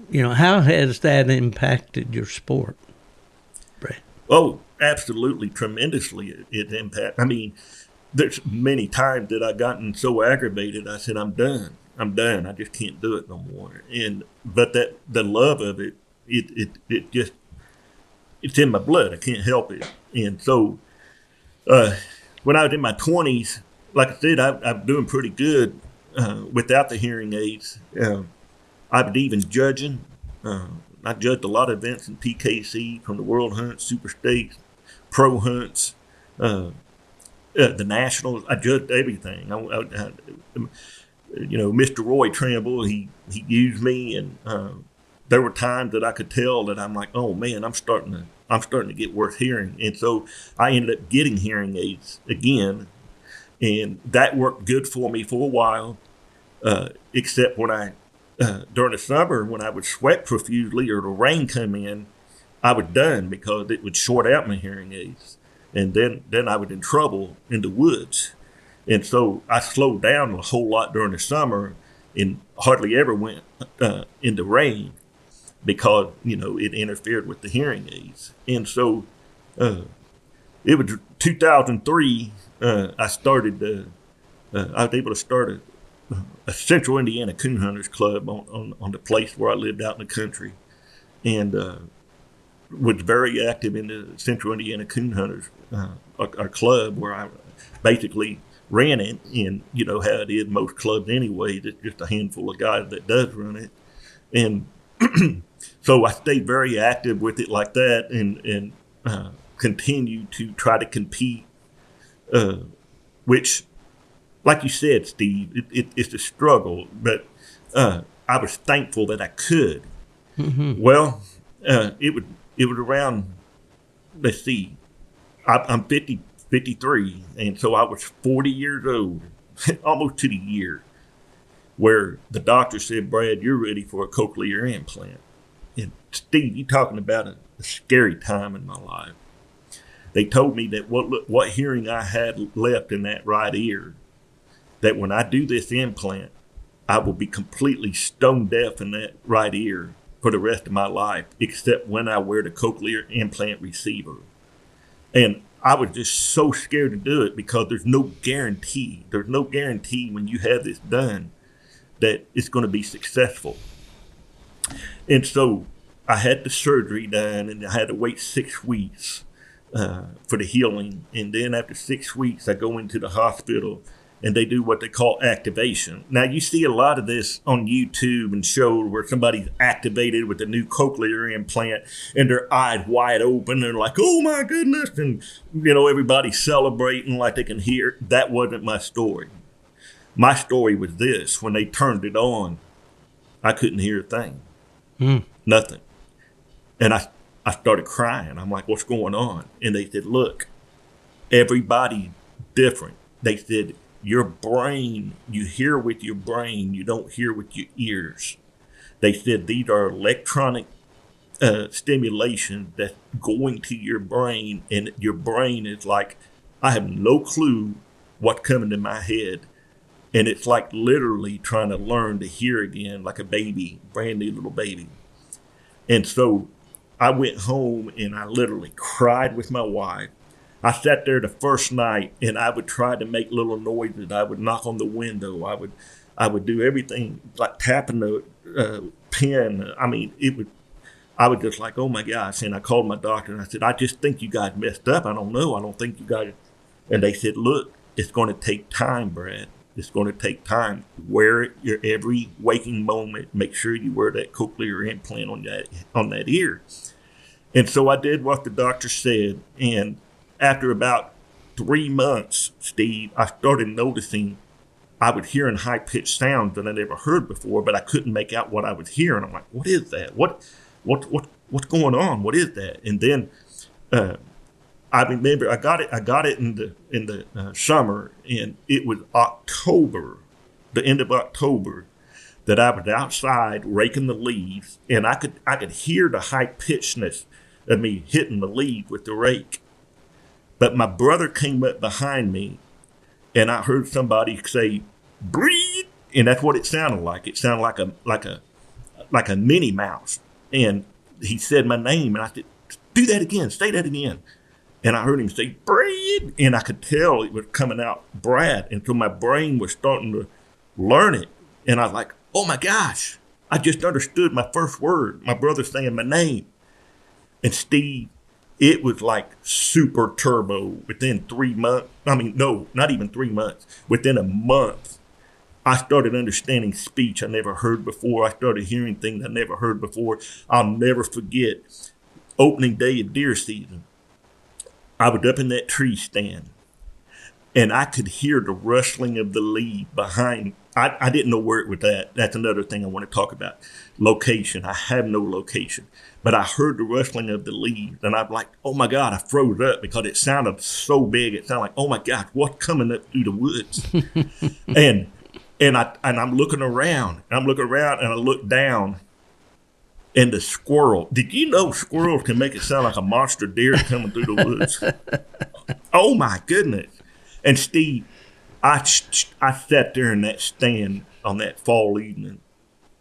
you know, how has that impacted your sport, Brad? Oh, absolutely, tremendously it impacted. I mean, there's many times that I gotten so aggravated, I said, I'm done. I just can't do it no more. But that the love of it, it just, it's in my blood. I can't help it. And so when I was in my 20s, like I said, I'm doing pretty good without the hearing aids. I was even judging. I judged a lot of events in PKC, from the World Hunts, Super Stakes, Pro Hunts, the Nationals. I judged everything. You know, Mr. Roy Tramble, he used me, and there were times that I could tell that I'm like, oh man, I'm starting to get worse hearing. And so I ended up getting hearing aids again, and that worked good for me for a while, except when I during the summer, when I would sweat profusely or the rain come in, I was done because it would short out my hearing aids. And then I was in trouble in the woods. And so I slowed down a whole lot during the summer and hardly ever went in the rain because, you know, it interfered with the hearing aids. And so it was 2003, I was able to start a Central Indiana Coon Hunters Club on the place where I lived out in the country, and was very active in the Central Indiana Coon Hunters, our club, where I basically ran it. And you know how it is, most clubs anyway, it's just a handful of guys that does run it. And so I stayed very active with it like that, and continue to try to compete, which, like you said, Steve, it's a struggle, but I was thankful that I could. Mm-hmm. Well, it was around, let's see, I'm 53, and so I was 40 years old, almost to the year, where the doctor said, Brad, you're ready for a cochlear implant. And Steve, you're talking about a scary time in my life. They told me that what hearing I had left in that right ear, that when I do this implant, I will be completely stone deaf in that right ear for the rest of my life, except when I wear the cochlear implant receiver. And I was just so scared to do it because there's no guarantee. There's no guarantee when you have this done that it's going to be successful. And so I had the surgery done, and I had to wait 6 weeks for the healing. And then after 6 weeks, I go into the hospital, and they do what they call activation. Now, you see a lot of this on YouTube and shows where somebody's activated with a new cochlear implant and their eyes wide open. They're like, oh, my goodness. And, you know, everybody's celebrating like they can hear. That wasn't my story. My story was this. When they turned it on, I couldn't hear a thing. Nothing. And I started crying. I'm like, what's going on? And they said, look, everybody's different. They said, your brain, you hear with your brain, you don't hear with your ears. They said these are electronic stimulation that's going to your brain, and your brain is like, I have no clue what's coming to my head. And it's like literally trying to learn to hear again, like a baby, brand new little baby. And so I went home and I literally cried with my wife. I sat there the first night, and I would try to make little noises. I would knock on the window. I would do everything like tapping the pen. I mean, I was just like, oh my gosh. And I called my doctor and I said, I just think you guys messed up. I don't know. I don't think you guys. And they said, look, it's going to take time, Brad. It's going to take time. Wear it your every waking moment. Make sure you wear that cochlear implant on that ear. And so I did what the doctor said. And after about 3 months, Steve, I started noticing I was hearing high-pitched sounds that I never heard before, but I couldn't make out what I was hearing. I'm like, what is that? What's going on? What is that? And then I remember I got it in the summer, and it was October, the end of October, that I was outside raking the leaves, and I could hear the high-pitchedness of me hitting the leaves with the rake. But my brother came up behind me, and I heard somebody say, "Breathe," and that's what it sounded like. It sounded like a Minnie Mouse. And he said my name, and I said, "Do that again, say that again." And I heard him say, "Breathe," and I could tell it was coming out Brad. And so my brain was starting to learn it. And I was like, oh my gosh, I just understood my first word, my brother saying my name. And Steve, it was like super turbo within 3 months. I mean, no, not even 3 months. Within a month, I started understanding speech I never heard before. I started hearing things I never heard before. I'll never forget opening day of deer season. I was up in that tree stand, and I could hear the rustling of the leaves behind. I didn't know where it was at. That's another thing I want to talk about. Location. I have no location. But I heard the rustling of the leaves, and I'm like, oh my God, I froze up because it sounded so big. It sounded like, oh my God, what's coming up through the woods? and I'm looking around, and I look down, and the squirrel. Did you know squirrels can make it sound like a monster deer coming through the woods? Oh my goodness. And Steve, I sat there in that stand on that fall evening,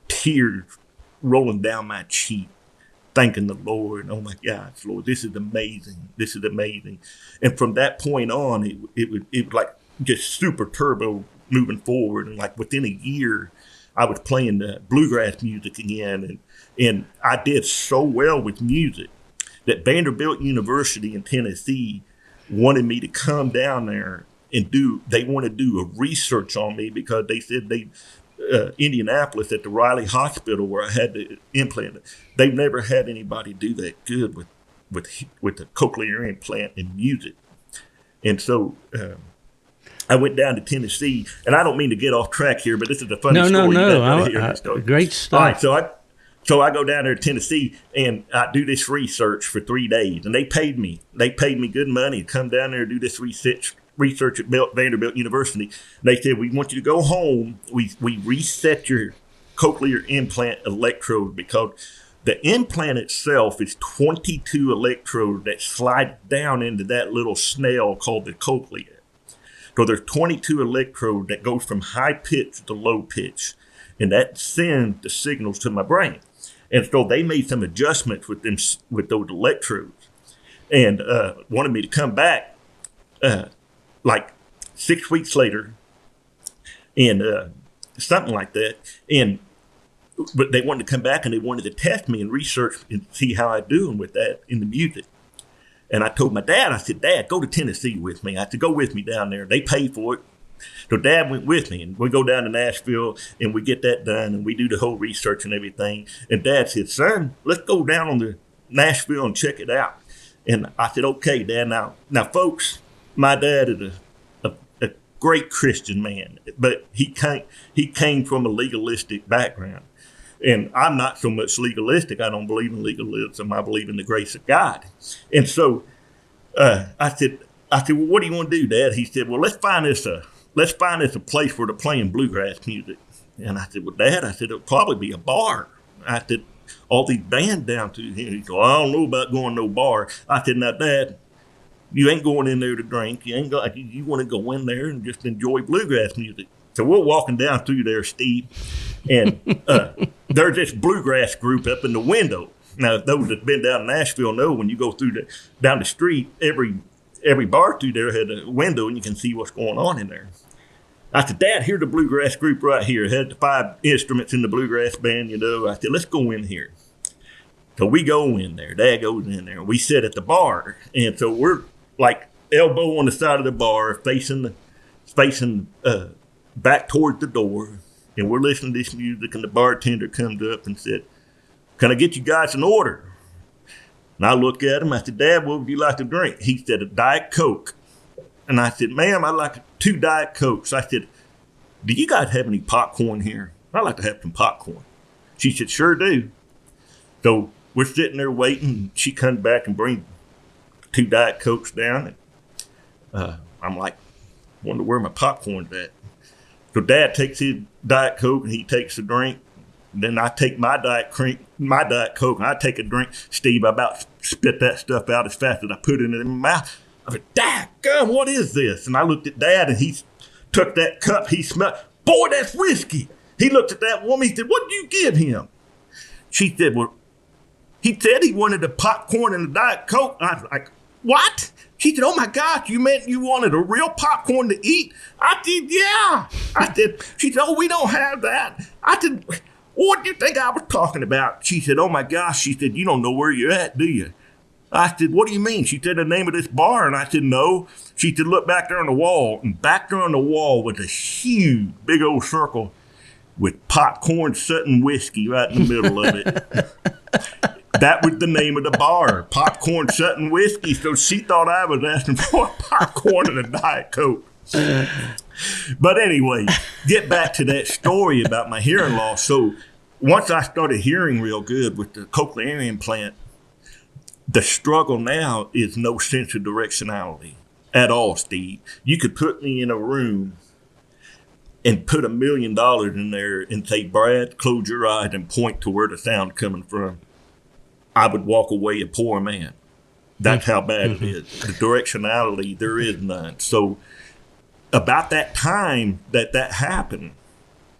tears rolling down my cheek, thanking the Lord. Oh my gosh, Lord, this is amazing. This is amazing. And from that point on, it was like just super turbo moving forward. And like within a year, I was playing the bluegrass music again. And I did so well with music that Vanderbilt University in Tennessee wanted me to come down there and they want to do a research on me because they said Indianapolis at the Riley Hospital where I had the implant, they've never had anybody do that good with the cochlear implant in music. And so I went down to Tennessee, and I don't mean to get off track here, but this is a funny story. No. Great stuff. All right, so I go down there to Tennessee, and I do this research for 3 days, and they paid me. They paid me good money to come down there and do this research at Vanderbilt University. And they said, we want you to go home. We reset your cochlear implant electrode because the implant itself is 22 electrodes that slide down into that little snail called the cochlea. So there's 22 electrodes that goes from high pitch to low pitch, and that sends the signals to my brain. And so they made some adjustments with those electrodes, and wanted me to come back like 6 weeks later, and something like that. But they wanted to come back and they wanted to test me and research and see how I'm doing with that in the music. And I told my dad, I said, Dad, go to Tennessee with me. I said, go with me down there. They pay for it. So Dad went with me, and we go down to Nashville, and we get that done, and we do the whole research and everything. And Dad said, son, let's go down on to Nashville and check it out. And I said, okay, Dad. Now, folks, my dad is a great Christian man, but he came from a legalistic background. And I'm not so much legalistic. I don't believe in legalism. I believe in the grace of God. And so I said, well, what do you want to do, Dad? He said, well, let's find us a place where they're playing bluegrass music. And I said, well, Dad, it'll probably be a bar. I said, all these bands down to here. He said, well, I don't know about going to no bar. I said, now, Dad, you ain't going in there to drink. You want to go in there and just enjoy bluegrass music. So we're walking down through there, Steve, and there's this bluegrass group up in the window. Now, those that's been down in Nashville know when you go down the street, every every bar through there had a window, and you can see what's going on in there. I said, Dad, here's the bluegrass group right here. It had the 5 instruments in the bluegrass band, I said, let's go in here. So we go in there. Dad goes in there. We sit at the bar. And so we're like elbow on the side of the bar, facing back towards the door. And we're listening to this music. And the bartender comes up and said, can I get you guys an order? And I look at him. I said, Dad, what would you like to drink? He said, a Diet Coke. And I said, ma'am, I'd like 2 Diet Cokes. I said, do you guys have any popcorn here? I'd like to have some popcorn. She said, sure do. So we're sitting there waiting. And she comes back and brings 2 Diet Cokes down. And I'm like, wonder where my popcorn's at. So Dad takes his Diet Coke and he takes a drink. Then I take my Diet Coke, and I take a drink. Steve, I about spit that stuff out as fast as I put it in my mouth. I said, Dad, God, what is this? And I looked at Dad, and he took that cup. He smelled, boy, that's whiskey. He looked at that woman. He said, what did you give him? She said, well, he said he wanted a popcorn and a Diet Coke. I was like, what? She said, oh, my gosh, you meant you wanted a real popcorn to eat? I said, yeah. She said, oh, we don't have that. I said, what do you think I was talking about? She said, oh, my gosh. She said, you don't know where you're at, do you? I said, what do you mean? She said, the name of this bar. And I said, no. She said, look back there on the wall. And back there on the wall was a huge, big old circle with popcorn Sutton whiskey right in the middle of it. That was the name of the bar, Popcorn Sutton Whiskey. So she thought I was asking for a popcorn and a Diet Coke. But anyway, get back to that story about my hearing loss. So once I started hearing real good with the cochlear implant, the struggle now is no sense of directionality at all, Steve. You could put me in a room and put $1 million in there and say, Brad, close your eyes and point to where the sound's coming from. I would walk away a poor man. That's how bad it is. The directionality, there is none. So about that time that happened,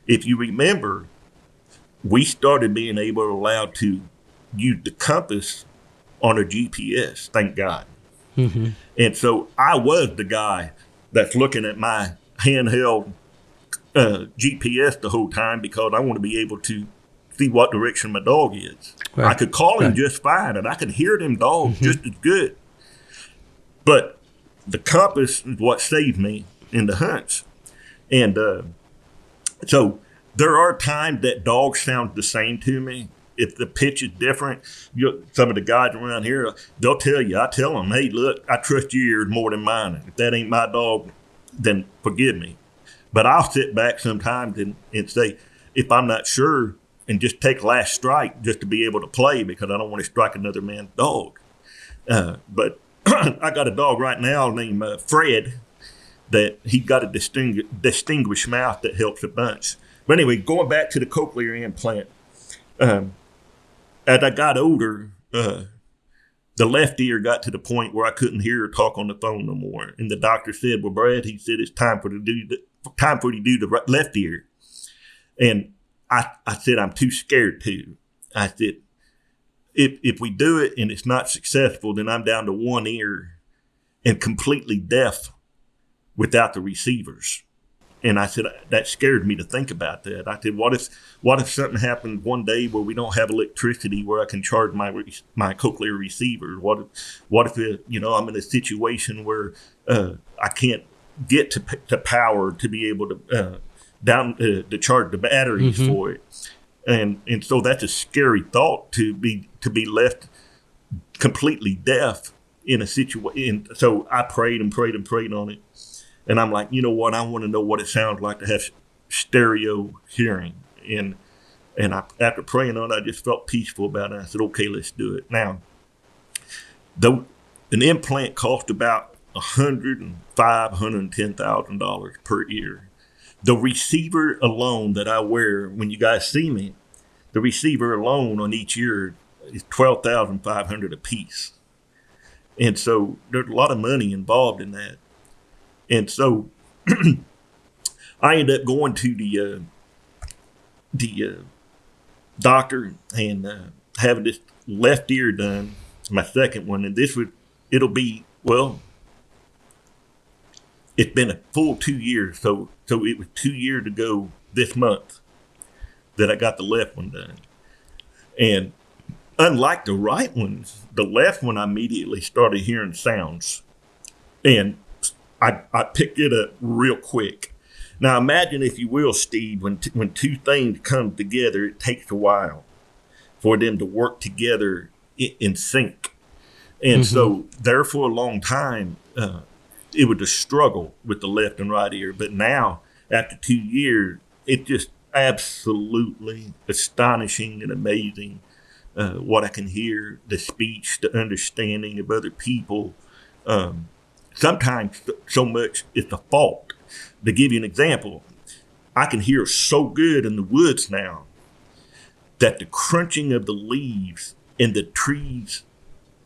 if you remember, we started being allowed to use the compass on a GPS, thank God. Mm-hmm. And so I was the guy that's looking at my handheld GPS the whole time because I want to be able to see what direction my dog is. Right. I could call him just fine, and I could hear them dogs just as good. But the compass is what saved me in the hunts. And so there are times that dogs sound the same to me. If the pitch is different, some of the guys around here, they'll tell you. I tell them, hey, look, I trust your ears more than mine. If that ain't my dog, then forgive me. But I'll sit back sometimes and say, if I'm not sure, and just take last strike just to be able to play because I don't want to strike another man's dog. But I got a dog right now named Fred that he got a distinguished mouth that helps a bunch. But anyway, going back to the cochlear implant, as I got older, the left ear got to the point where I couldn't hear or talk on the phone no more. And the doctor said, well, Brad, he said, it's time for you to do the left ear. And I said, I'm too scared to. I said, if we do it and it's not successful, then I'm down to one ear and completely deaf without the receivers. And I said, that scared me to think about that. I said, what if something happened one day where we don't have electricity where I can charge my cochlear receiver? What if I'm in a situation where I can't get to power to be able to to charge the batteries for it, and so that's a scary thought to be left completely deaf in a situation. So I prayed and prayed and prayed on it, and I'm like, you know what? I want to know what it sounds like to have stereo hearing, and after praying on it, I just felt peaceful about it. I said, okay, let's do it now. Though an implant cost about $110,000 per year. The receiver alone that I wear, when you guys see me, the receiver alone on each ear is $12,500 a piece. And so there's a lot of money involved in that. And so I ended up going to the doctor and having this left ear done, my second one. And it'll be it's been a full 2 years. So it was 2 years ago this month that I got the left one done. And unlike the right ones, the left one, I immediately started hearing sounds. And I picked it up real quick. Now imagine, if you will, Steve, when two things come together, it takes a while for them to work together in sync. And so there for a long time, it was a struggle with the left and right ear. But now, after 2 years, it's just absolutely astonishing and amazing what I can hear, the speech, the understanding of other people. Sometimes so much it's a fault. To give you an example, I can hear so good in the woods now that the crunching of the leaves in the trees,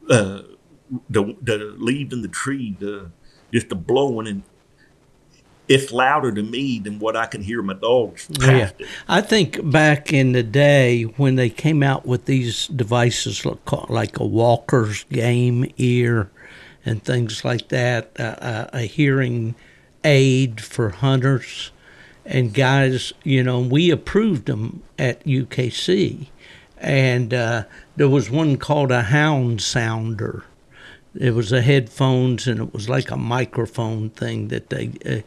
the leaves in the tree, just the blowing, and it's louder to me than what I can hear my dogs past it. I think back in the day when they came out with these devices like a walker's game ear and things like that, a hearing aid for hunters and guys, we approved them at UKC. And there was one called a hound sounder. It was a headphones, and it was like a microphone thing that they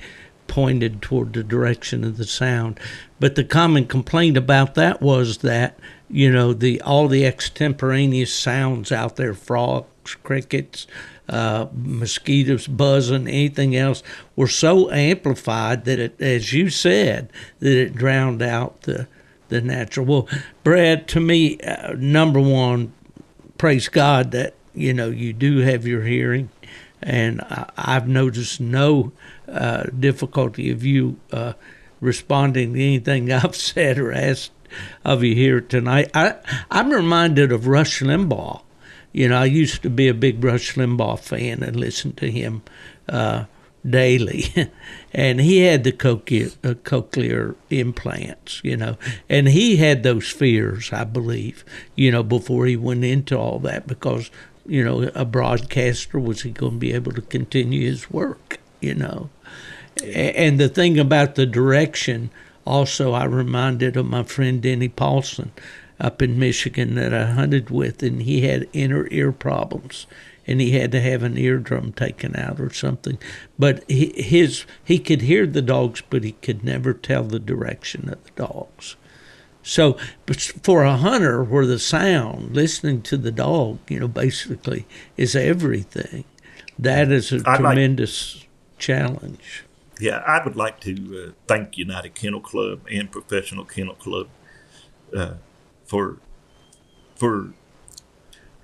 pointed toward the direction of the sound. But the common complaint about that was that, all the extemporaneous sounds out there, frogs, crickets, mosquitoes buzzing, anything else, were so amplified that it, as you said, that it drowned out the natural. Well, Brad, to me, number one, praise God that you do have your hearing, and I've noticed no difficulty of you responding to anything I've said or asked of you here tonight. I'm reminded of Rush Limbaugh. I used to be a big Rush Limbaugh fan and listened to him daily. And he had the cochlear implants, and he had those fears, I believe, before he went into all that, because, a broadcaster, was he going to be able to continue his work, And the thing about the direction, also, I reminded of my friend Denny Paulson up in Michigan that I hunted with, and he had inner ear problems, and he had to have an eardrum taken out or something. But he could hear the dogs, but he could never tell the direction of the dogs. So for a hunter, where the sound, listening to the dog, basically is everything, that is a tremendous challenge. Yeah, I would like to thank United Kennel Club and Professional Kennel Club for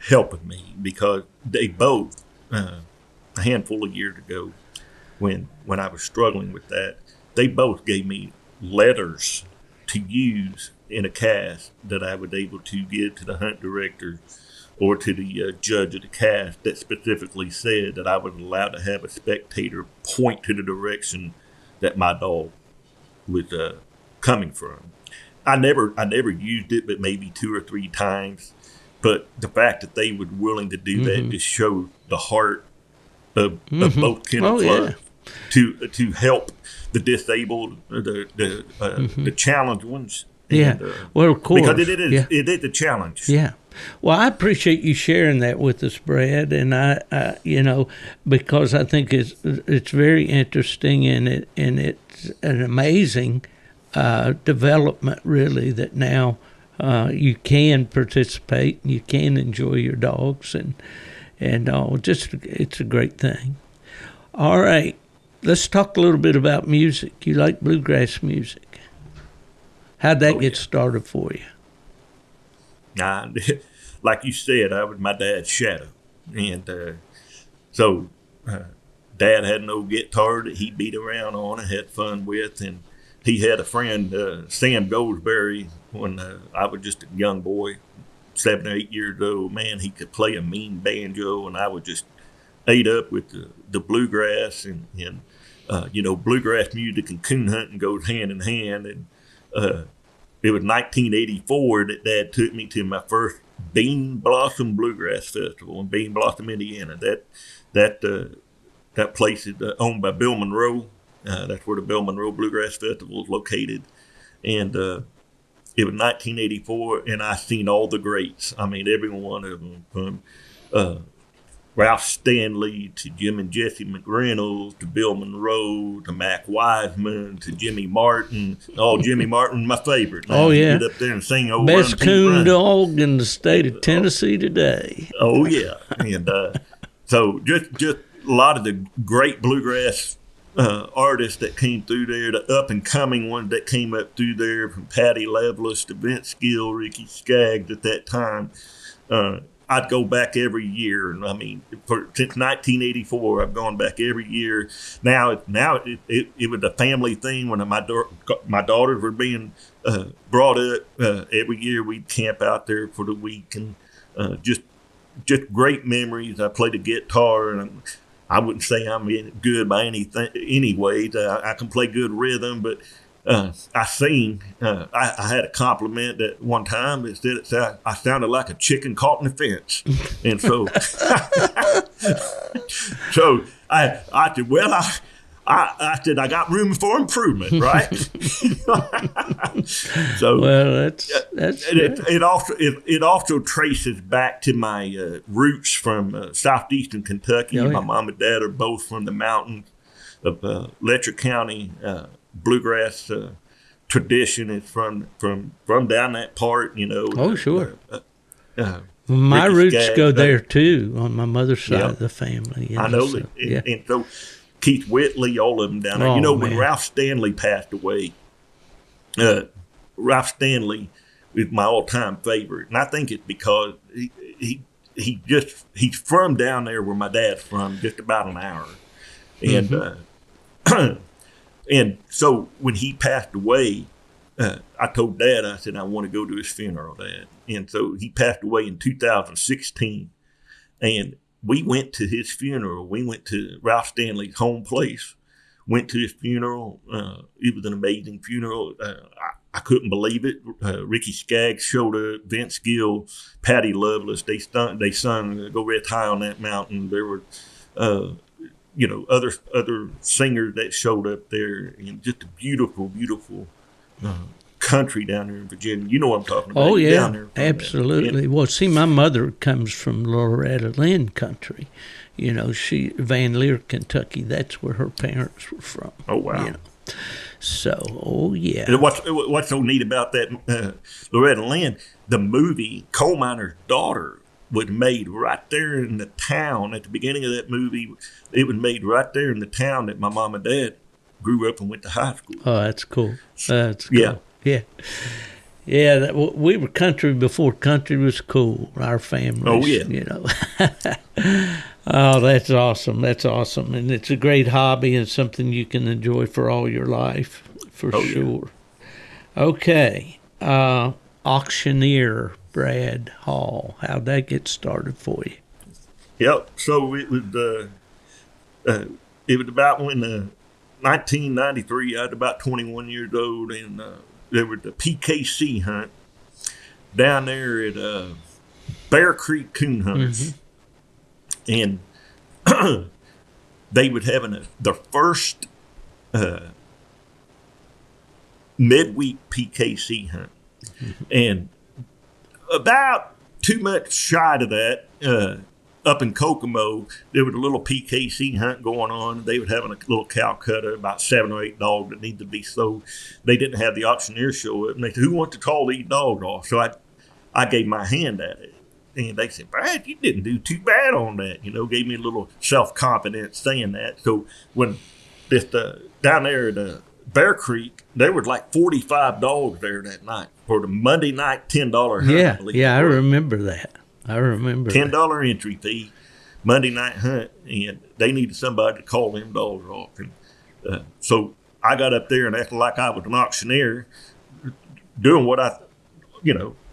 helping me, because they both, a handful of years ago, when I was struggling with that, they both gave me letters to use in a cast that I was able to give to the hunt director or to the judge of the cast, that specifically said that I was allowed to have a spectator point to the direction that my dog was coming from. I never used it, but maybe 2 or 3 times. But the fact that they were willing to do that just showed the heart of both kennel clubs to help the disabled, the challenged ones. Yeah, and, well, of course. Because it is a challenge. Yeah. Well, I appreciate you sharing that with us, Brad, and I because I think it's very interesting, and it's an amazing development, really, that now you can participate, and you can enjoy your dogs, and all. It's a great thing. All right, let's talk a little bit about music. You like bluegrass music? How'd that get started for you? Like you said, I was my dad's shadow. And so Dad had an old guitar that he beat around on and had fun with. And he had a friend, Sam Goldsberry, when I was just a young boy, 7 or 8 years old. Man, he could play a mean banjo, and I was just ate up with the bluegrass. And bluegrass music and coon hunting goes hand in hand. And it was 1984 that Dad took me to my first Bean Blossom Bluegrass Festival in Bean Blossom, Indiana. That that place is owned by Bill Monroe. That's where the Bill Monroe Bluegrass Festival is located. And it was 1984, and I seen all the greats. I mean, every one of them, from Ralph Stanley to Jim and Jesse McReynolds to Bill Monroe to Mac Wiseman to Jimmy Martin. Oh, Jimmy Martin, my favorite. Oh, yeah. Get up there and sing "Oh, Best Run, Pete, coon Run." dog in the state of Tennessee today. Oh, yeah. And so just a lot of the great bluegrass artists that came through there, the up-and-coming ones that came up through there, from Patty Loveless to Vince Gill, Ricky Skaggs at that time. I'd go back every year. And I mean, since 1984, I've gone back every year. Now it was a family thing. When my daughters were being brought up, every year we'd camp out there for the week, and just great memories. I played the guitar, and I wouldn't say I'm good by any ways. I can play good rhythm, but I sing. I had a compliment that one time. It said I sounded like a chicken caught in the fence, and so I said, well, I said I got room for improvement, right? So Well, that's it also traces back to my roots from southeastern Kentucky. Oh, yeah. My mom and dad are both from the mountains of Letcher County. Bluegrass tradition is from down that part, you know. Oh, sure. My Ricky roots Skaggs, go there too, on my mother's side yeah. of the family. You I know so, that. yeah. And so Keith Whitley, all of them down there. Oh, you know, man. when Ralph Stanley passed away, Ralph Stanley is my all-time favorite, and I think it's because he's from down there where my dad's from, just about an hour, and and so when he passed away, I told Dad, I said, I want to go to his funeral, Dad. And so he passed away in 2016, and we went to his funeral. We went to Ralph Stanley's home place, went to his funeral. It was an amazing funeral. I couldn't believe it. Ricky Skaggs showed up, Vince Gill, Patty Loveless. They sung "Go Red High on That Mountain." There were, other singers that showed up there, and just a beautiful, beautiful country down there in Virginia. You know what I'm talking about. Oh, You're yeah, down there absolutely. Well, see, my mother comes from Loretta Lynn country. You know, Van Leer, Kentucky. That's where her parents were from. Oh, wow. You know. So, oh, yeah. And what's so neat about that Loretta Lynn, the movie Coal Miner's Daughter was made right there in the town. At the beginning of that movie, it was made right there in the town that my mom and dad grew up and went to high school. Oh, that's cool. That's cool. Yeah. Yeah. Yeah, we were country before country was cool, our families. Oh, yeah. You know. Oh, that's awesome. That's awesome. And it's a great hobby and something you can enjoy for all your life, for sure. Yeah. Okay. Auctioneer Brad Hall. How'd that get started for you? Yep. So it was about when 1993, I was about 21 years old, and there was the PKC hunt down there at Bear Creek Coon Hunters. Mm-hmm. And they would have the first midweek PKC hunt. Mm-hmm. And about 2 months shy of that, up in Kokomo, there was a little PKC hunt going on. They were having a little cow cutter, about 7 or 8 dogs that needed to be sold. They didn't have the auctioneer show up, and they said, "Who wants to call these dogs off?" So I gave my hand at it. And they said, "Brad, you didn't do too bad on that." You know, gave me a little self-confidence saying that. So when this down there at Bear Creek, there was like 45 dogs there that night for the Monday night $10 hunt. Yeah, I remember that. $10 entry fee, Monday night hunt, and they needed somebody to call them dogs off. And so I got up there and acted like I was an auctioneer, doing what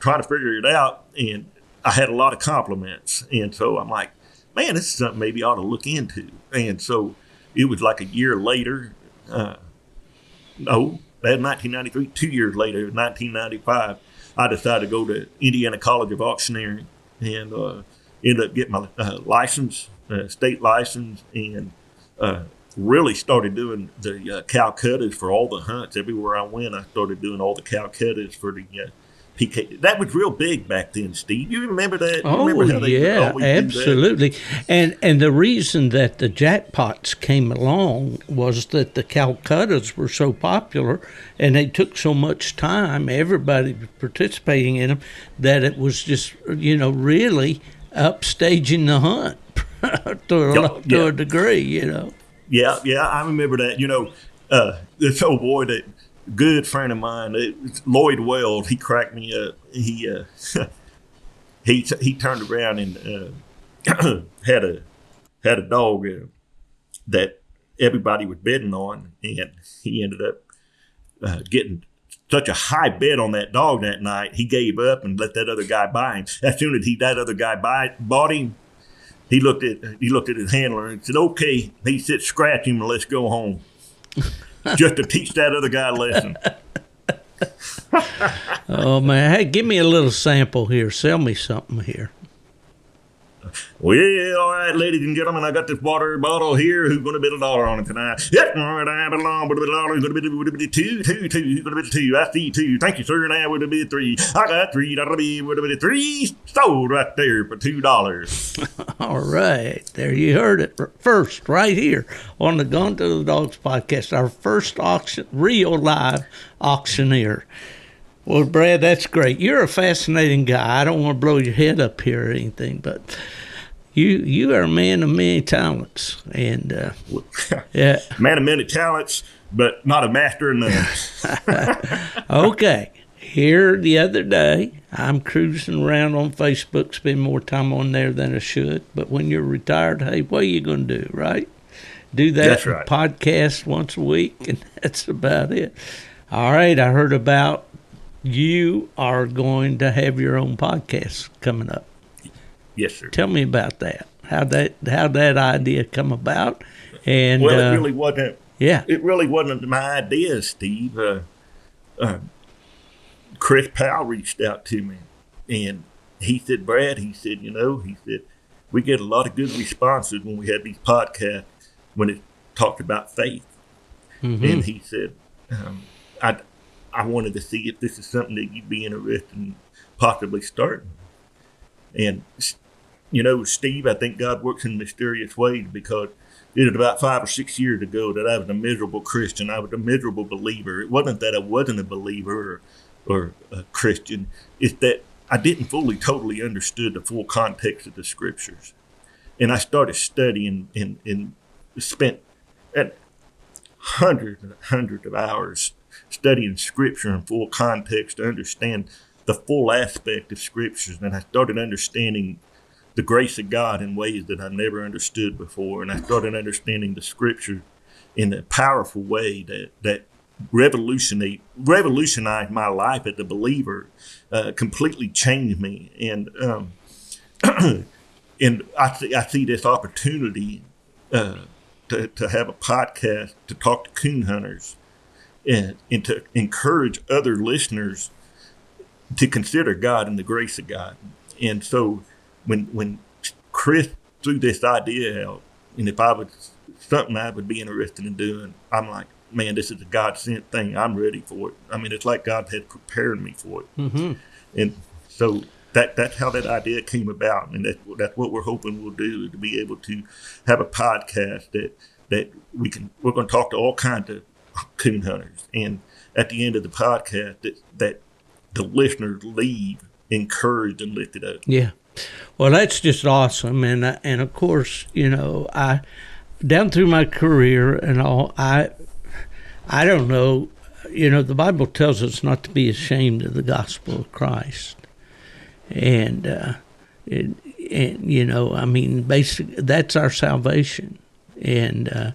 trying to figure it out, and I had a lot of compliments. And so I'm like, man, this is something maybe I ought to look into. And so it was like a year later. That was 1993. 2 years later, 1995, I decided to go to Indiana College of Auctioneering and ended up getting my license, state license, and really started doing the Calcuttas for all the hunts. Everywhere I went, I started doing all the Calcuttas for the PK. That was real big back then, Steve. You remember that? You remember how they yeah, always do absolutely. And the reason that the jackpots came along was that the Calcuttas were so popular and they took so much time, everybody participating in them, that it was just, really upstaging the hunt to a degree, Yeah, I remember that. This old boy, that good friend of mine, Lloyd Weld, he cracked me up. He he turned around and had a dog that everybody was betting on, and he ended up getting such a high bet on that dog that night. He gave up and let that other guy buy him. As soon as that other guy bought him, he looked at his handler and said, "Okay." He said, "Scratch him and let's go home." Just to teach that other guy a lesson. Oh, man. Hey, give me a little sample here. Sell me something here. Well, all right, ladies and gentlemen, I got this water bottle here. Who's going to bet $1 on it tonight? Yep, all right, I bet $1. Who's going to bet two? Who's going to bet two? I see two. Thank you, sir. Now would it be three? I got three. That'll be would it be three? Sold right there for $2. All right, there you heard it first, right here on the Gone to the Dogs podcast. Our first real live auctioneer. Well, Brad, that's great. You're a fascinating guy. I don't want to blow your head up here or anything, but you are a man of many talents, and yeah, man of many talents, but not a master of none. Okay. Here the other day, I'm cruising around on Facebook, spend more time on there than I should. But when you're retired, hey, what are you going to do, right? Do that. That's right. Podcast once a week, and that's about it. All right, I heard about you are going to have your own podcast coming up. Yes, sir. Tell me about that. How that idea come about? And well, it really wasn't. Yeah, it really wasn't my idea, Steve. Chris Powell reached out to me, and he said, "Brad," he said, "we get a lot of good responses when we have these podcasts when it talked about faith." Mm-hmm. And he said, I wanted to see if this is something that you'd be interested in possibly starting. And, Steve, I think God works in mysterious ways, because it was about 5 or 6 years ago that I was a miserable Christian. I was a miserable believer. It wasn't that I wasn't a believer or a Christian. It's that I didn't totally understood the full context of the scriptures. And I started studying and spent hundreds and hundreds of hours studying scripture in full context to understand the full aspect of scriptures. And I started understanding the grace of God in ways that I never understood before. And I started understanding the scripture in a powerful way that revolutionized my life as a believer, completely changed me. And and I see this opportunity to have a podcast to talk to coon hunters and to encourage other listeners to consider God and the grace of God. And so when Chris threw this idea out, and if I was something I would be interested in doing, I'm like, man, this is a God-sent thing. I'm ready for it. I mean, it's like God had prepared me for it. Mm-hmm. And so that's how that idea came about, and that's what we're hoping we'll do, to be able to have a podcast that we're going to talk to all kinds of coon hunters, and at the end of the podcast that the listeners leave encouraged and lifted up. Yeah. Well, that's just awesome. And of course, I down through my career and all, I don't know, the Bible tells us not to be ashamed of the gospel of Christ. And basically that's our salvation. And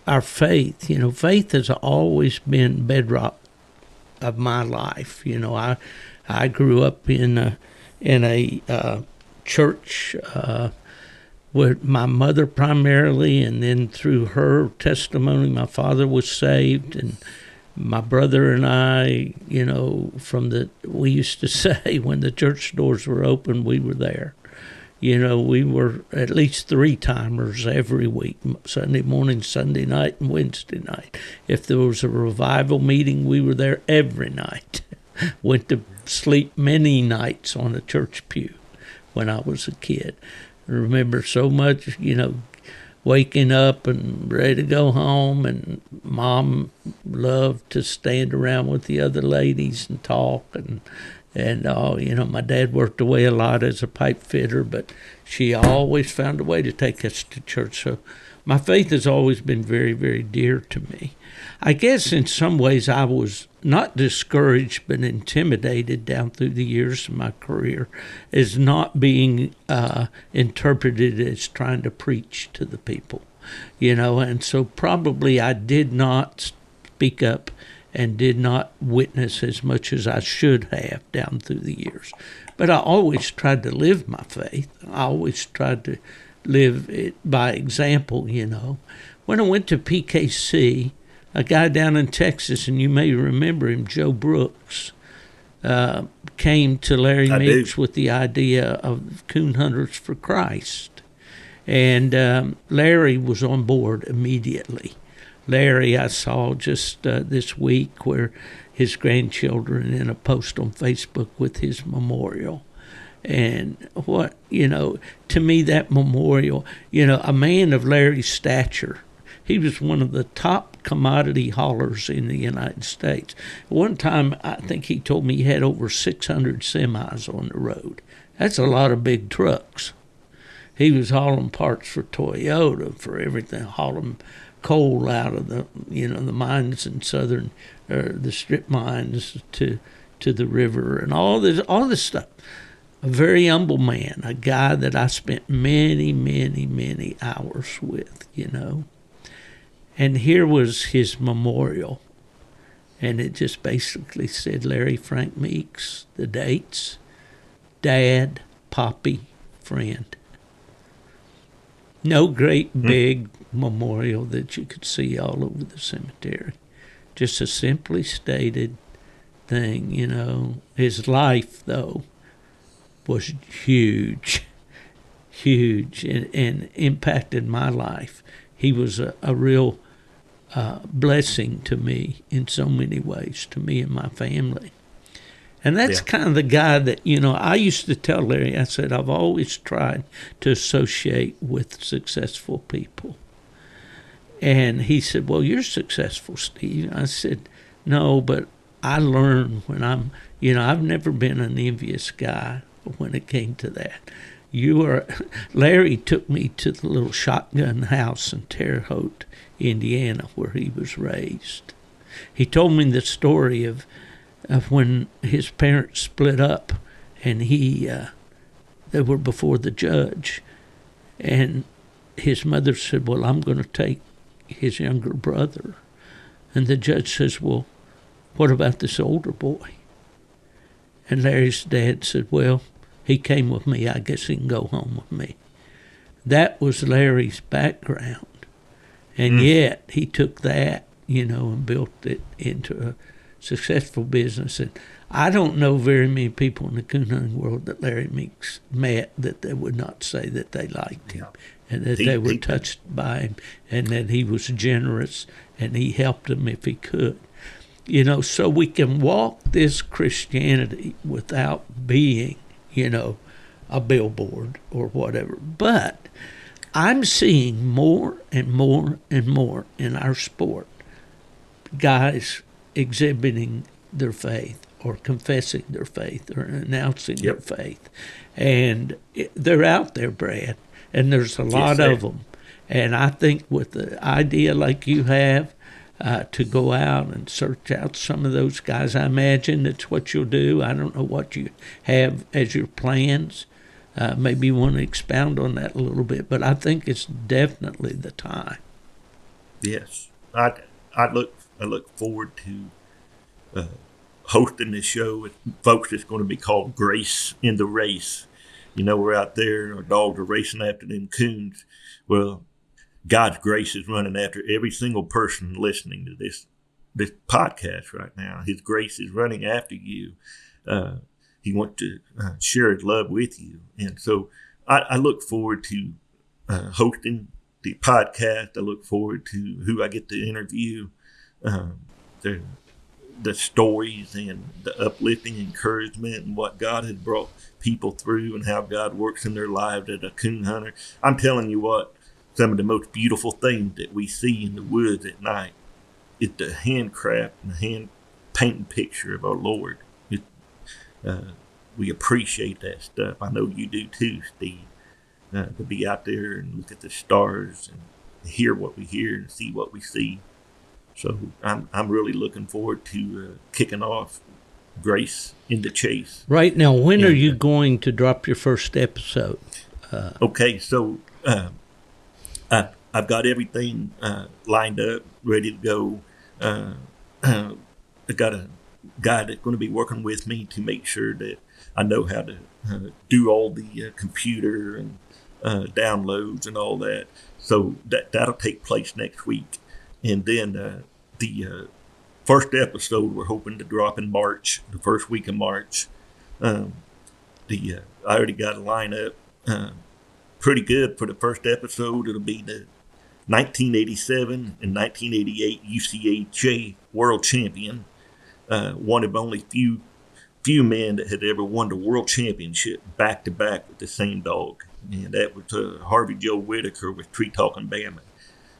our faith, faith has always been bedrock of my life. I grew up in a church with my mother primarily, and then through her testimony, my father was saved, and my brother and I, we used to say when the church doors were open, we were there. We were at least three-timers every week, Sunday morning, Sunday night, and Wednesday night. If there was a revival meeting, we were there every night. Went to sleep many nights on a church pew when I was a kid. I remember so much, waking up and ready to go home, and Mom loved to stand around with the other ladies and talk, and my dad worked away a lot as a pipe fitter, but she always found a way to take us to church. So my faith has always been very, very dear to me. I guess in some ways I was not discouraged but intimidated down through the years of my career as not being interpreted as trying to preach to the people, and so probably I did not speak up and did not witness as much as I should have down through the years. But I always tried to live my faith. I always tried to live it by example, When I went to PKC, a guy down in Texas, and you may remember him, Joe Brooks, came to Larry Meeks with the idea of coon hunters for Christ. And Larry was on board immediately. Larry, I saw just this week where his grandchildren in a post on Facebook with his memorial. And to me, that memorial, a man of Larry's stature, he was one of the top commodity haulers in the United States. One time, I think he told me he had over 600 semis on the road. That's a lot of big trucks. He was hauling parts for Toyota, for everything, hauling coal out of the mines in the strip mines to the river and all this stuff. A very humble man, a guy that I spent many, many, many hours with, And here was his memorial, and it just basically said Larry Frank Meeks, the dates, Dad, Poppy, friend. No great big memorial that you could see all over the cemetery. Just a simply stated thing, His life, though, was huge, and impacted my life. He was a real blessing to me in so many ways, to me and my family. And that's kind of the guy that, I used to tell Larry, I said, I've always tried to associate with successful people. And he said, well, you're successful, Steve. I said, no, but I learn when I've never been an envious guy when it came to that. Larry took me to the little shotgun house in Terre Haute, Indiana, where he was raised. He told me the story of when his parents split up, and they were before the judge, and his mother said, well, I'm going to take his younger brother. And the judge says, well, what about this older boy? And Larry's dad said, well, he came with me. I guess he can go home with me. That was Larry's background. And yet he took that, and built it into a successful business. And I don't know very many people in the coon hunting world that Larry Meeks met that they would not say that they liked him and that they were touched by him and that he was generous and he helped them if he could. So we can walk this Christianity without being, a billboard or whatever. But I'm seeing more and more and more in our sport guys exhibiting their faith or confessing their faith or announcing their faith. And they're out there, Brad, and there's a lot of them. And I think with the idea like you have, to go out and search out some of those guys, I imagine that's what you'll do. I don't know what you have as your plans. Maybe you want to expound on that a little bit, but I think it's definitely the time. Yes, I look forward to hosting this show with folks. It's going to be called Grace in the Race. We're out there, our dogs are racing after them coons. Well, God's grace is running after every single person listening to this podcast right now. His grace is running after you. He wants to share his love with you. And so I look forward to hosting the podcast. I look forward to who I get to interview, the stories and the uplifting encouragement and what God has brought people through and how God works in their lives as a coon hunter. I'm telling you what, some of the most beautiful things that we see in the woods at night is the handcraft and the hand painting picture of our Lord. We appreciate that stuff. I know you do too, Steve. To be out there and look at the stars and hear what we hear and see what we see. So I'm really looking forward to kicking off Grace in the Chase. Right now, when are you going to drop your first episode? Okay, so I've got everything lined up, ready to go. I got a guy that's going to be working with me to make sure that I know how to do all the computer and downloads and all that. So that'll take place next week. And then the first episode we're hoping to drop in March, the first week of March. I already got a lineup pretty good for the first episode. It'll be the 1987 and 1988 UCHA World Champion, one of only few men that had ever won the World Championship back to back with the same dog. And that was Harvey Joe Whitaker with Tree Talking Bama.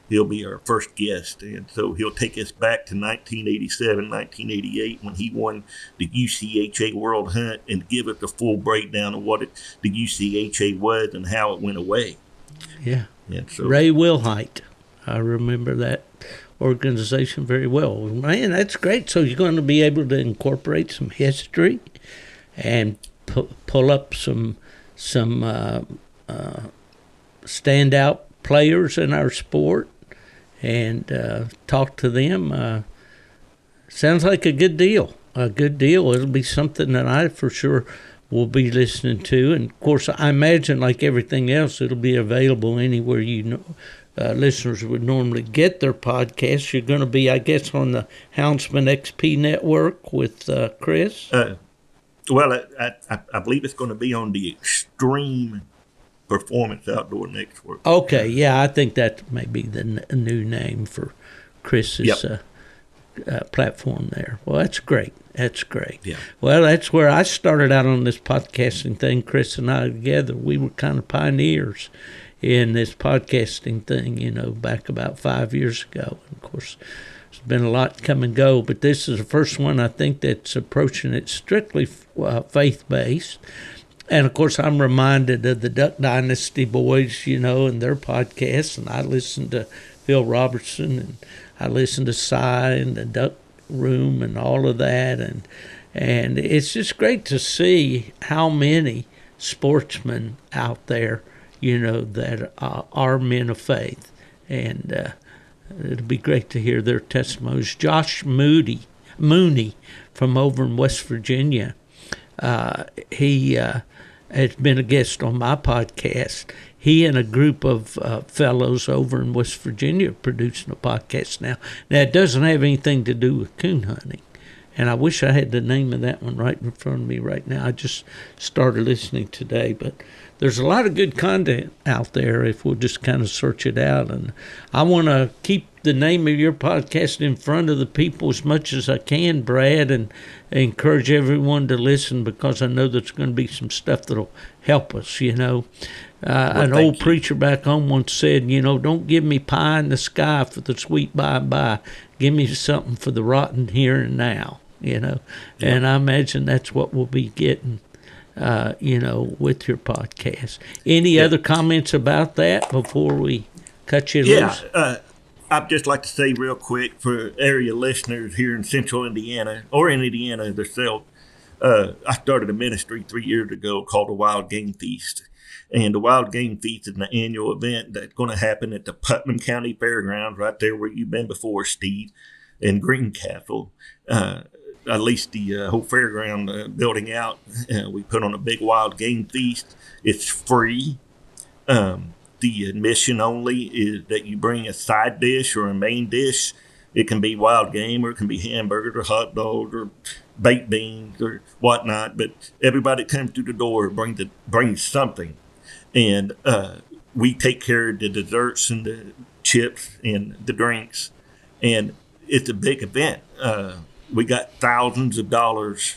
He'll be our first guest, and so he'll take us back to 1987, 1988 when he won the UCHA World Hunt and give us a full breakdown of what the UCHA was and how it went away. Yeah. And so, Ray Wilhite. I remember that organization very well. Man, that's great. So you're going to be able to incorporate some history and pull up some standout players in our sport and talk to them. Sounds like a good deal. A good deal. It'll be something that I for sure will be listening to. And, of course, I imagine, like everything else, it'll be available anywhere listeners would normally get their podcasts. You're going to be, I guess, on the Houndsmen XP network with Chris? Well, I believe it's going to be on the Extreme Performance Outdoor Network. Okay, yeah, I think that may be the new name for Chris's platform there. Well, that's great. That's great. Yeah. Well, that's where I started out on this podcasting thing. Chris and I together, we were kind of pioneers in this podcasting thing, back about 5 years ago. And of course, there's been a lot come and go, but this is the first one I think that's approaching it strictly faith-based. And, of course, I'm reminded of the Duck Dynasty boys, and their podcasts. And I listen to Phil Robertson, and I listen to Cy and the Duck Room and all of that. And it's just great to see how many sportsmen out there, that are men of faith. And it'll be great to hear their testimonies. Josh Mooney from over in West Virginia, he has been a guest on my podcast. He and a group of fellows over in West Virginia are producing a podcast now. Now, it doesn't have anything to do with coon hunting. And I wish I had the name of that one right in front of me right now. I just started listening today. But there's a lot of good content out there if we'll just kind of search it out. And I want to keep the name of your podcast in front of the people as much as I can, Brad, and encourage everyone to listen because I know there's going to be some stuff that'll help us, An old preacher back home once said, don't give me pie in the sky for the sweet by and by. Give me something for the rotten here and now, And I imagine that's what we'll be getting, with your podcast. Any other comments about that before we cut you loose? I'd just like to say real quick for area listeners here in central Indiana or in Indiana themselves, I started a ministry 3 years ago called the Wild Game Feast. And the Wild Game Feast is an annual event that's going to happen at the Putnam County Fairgrounds right there where you've been before, Steve, in Greencastle. At least the whole fairground building out. We put on a big Wild Game Feast. It's free. The admission only is that you bring a side dish or a main dish. It can be wild game or it can be hamburgers or hot dogs or baked beans or whatnot. But everybody that comes through the door brings something. and we take care of the desserts and the chips and the drinks, and it's a big event. We got thousands of dollars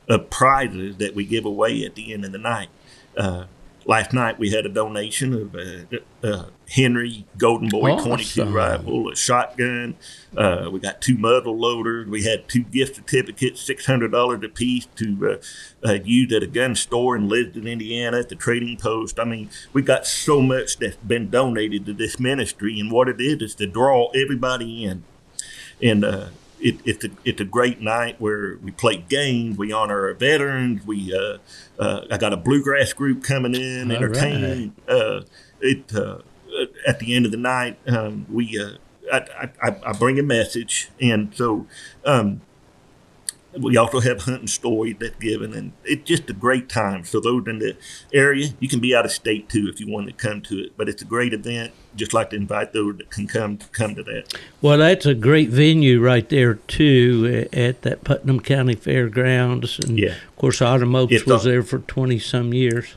of prizes that we give away at the end of the night. Last night we had a donation of a Henry Golden Boy 22 rifle, a shotgun. We got 2 muzzle loaders. We had 2 gift certificates, $600 a piece to use at a gun store in Lisbon, Indiana, at the trading post. I mean, we got so much that's been donated to this ministry, and what it is to draw everybody in. And it's a great night where we play games, we honor our veterans. I got a bluegrass group coming in, entertaining. Right. At the end of the night, I bring a message, and so we also have hunting stories that's given, and it's just a great time. So those in the area, you can be out of state too if you want to come to it, but it's a great event. Just like to invite those that can come to that. Well, that's a great venue right there too, at that Putnam County Fairgrounds, and of course, Autumn was there for 20-some years.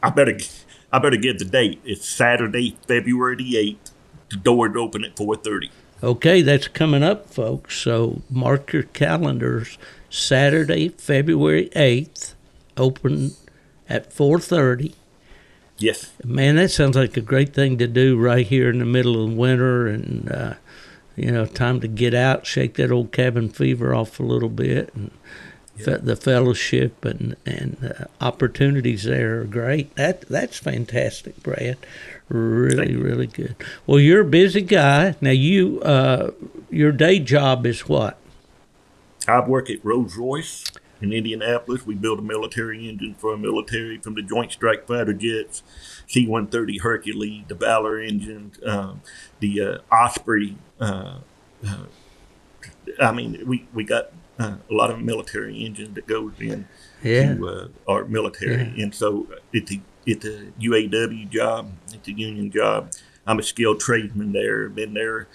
I better give the date. It's Saturday, February the 8th. The doors open at 4:30. Okay, that's coming up, folks. So mark your calendars. Saturday, February 8th, open at 4:30. Yes. Man, that sounds like a great thing to do right here in the middle of winter, and time to get out, shake that old cabin fever off a little bit, and the fellowship and opportunities there are great. That's fantastic, Brad. Really, really good. Well, you're a busy guy. Now, your day job is what? I work at Rolls-Royce in Indianapolis. We build a military engine for our military, from the Joint Strike Fighter jets, C-130 Hercules, the Valor engines, the Osprey. We got a lot of military engines that goes in to our military, and so it's a UAW job. It's a union job. I'm a skilled tradesman there. Been there.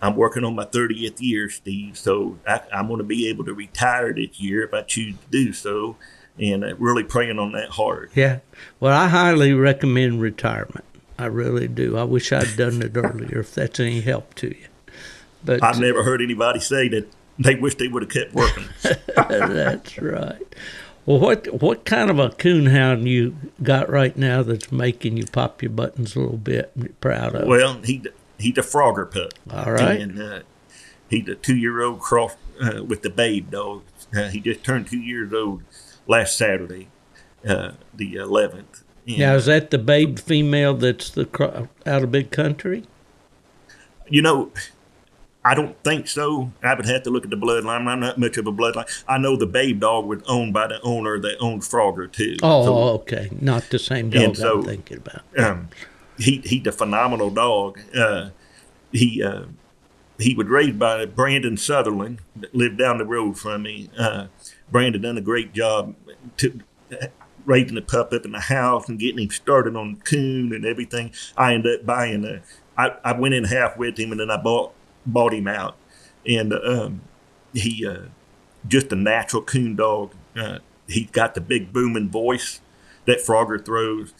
I'm working on my 30th year, Steve, so I'm going to be able to retire this year if I choose to do so, and really praying on that hard. Yeah. Well, I highly recommend retirement. I really do. I wish I'd done it earlier, if that's any help to you. But I've never heard anybody say that they wish they would have kept working. That's right. Well, what kind of a coonhound you got right now that's making you pop your buttons a little bit and you're proud of? Well, he's a Frogger pup. All right. And he's a 2-year-old cross with the babe dog. He just turned 2 years old last Saturday, the 11th. And, now, is that the babe female that's out of big country? I don't think so. I would have to look at the bloodline. I'm not much of a bloodline. I know the babe dog was owned by the owner that owned Frogger too. Oh, okay. Not the same dog I'm thinking about. He's a phenomenal dog. He was raised by Brandon Sutherland that lived down the road from me. Brandon done a great job raising the pup up in the house and getting him started on coon and everything. I ended up buying I went in half with him, and then I bought him out, and he just a natural coon dog. He's got the big booming voice that Frogger throws.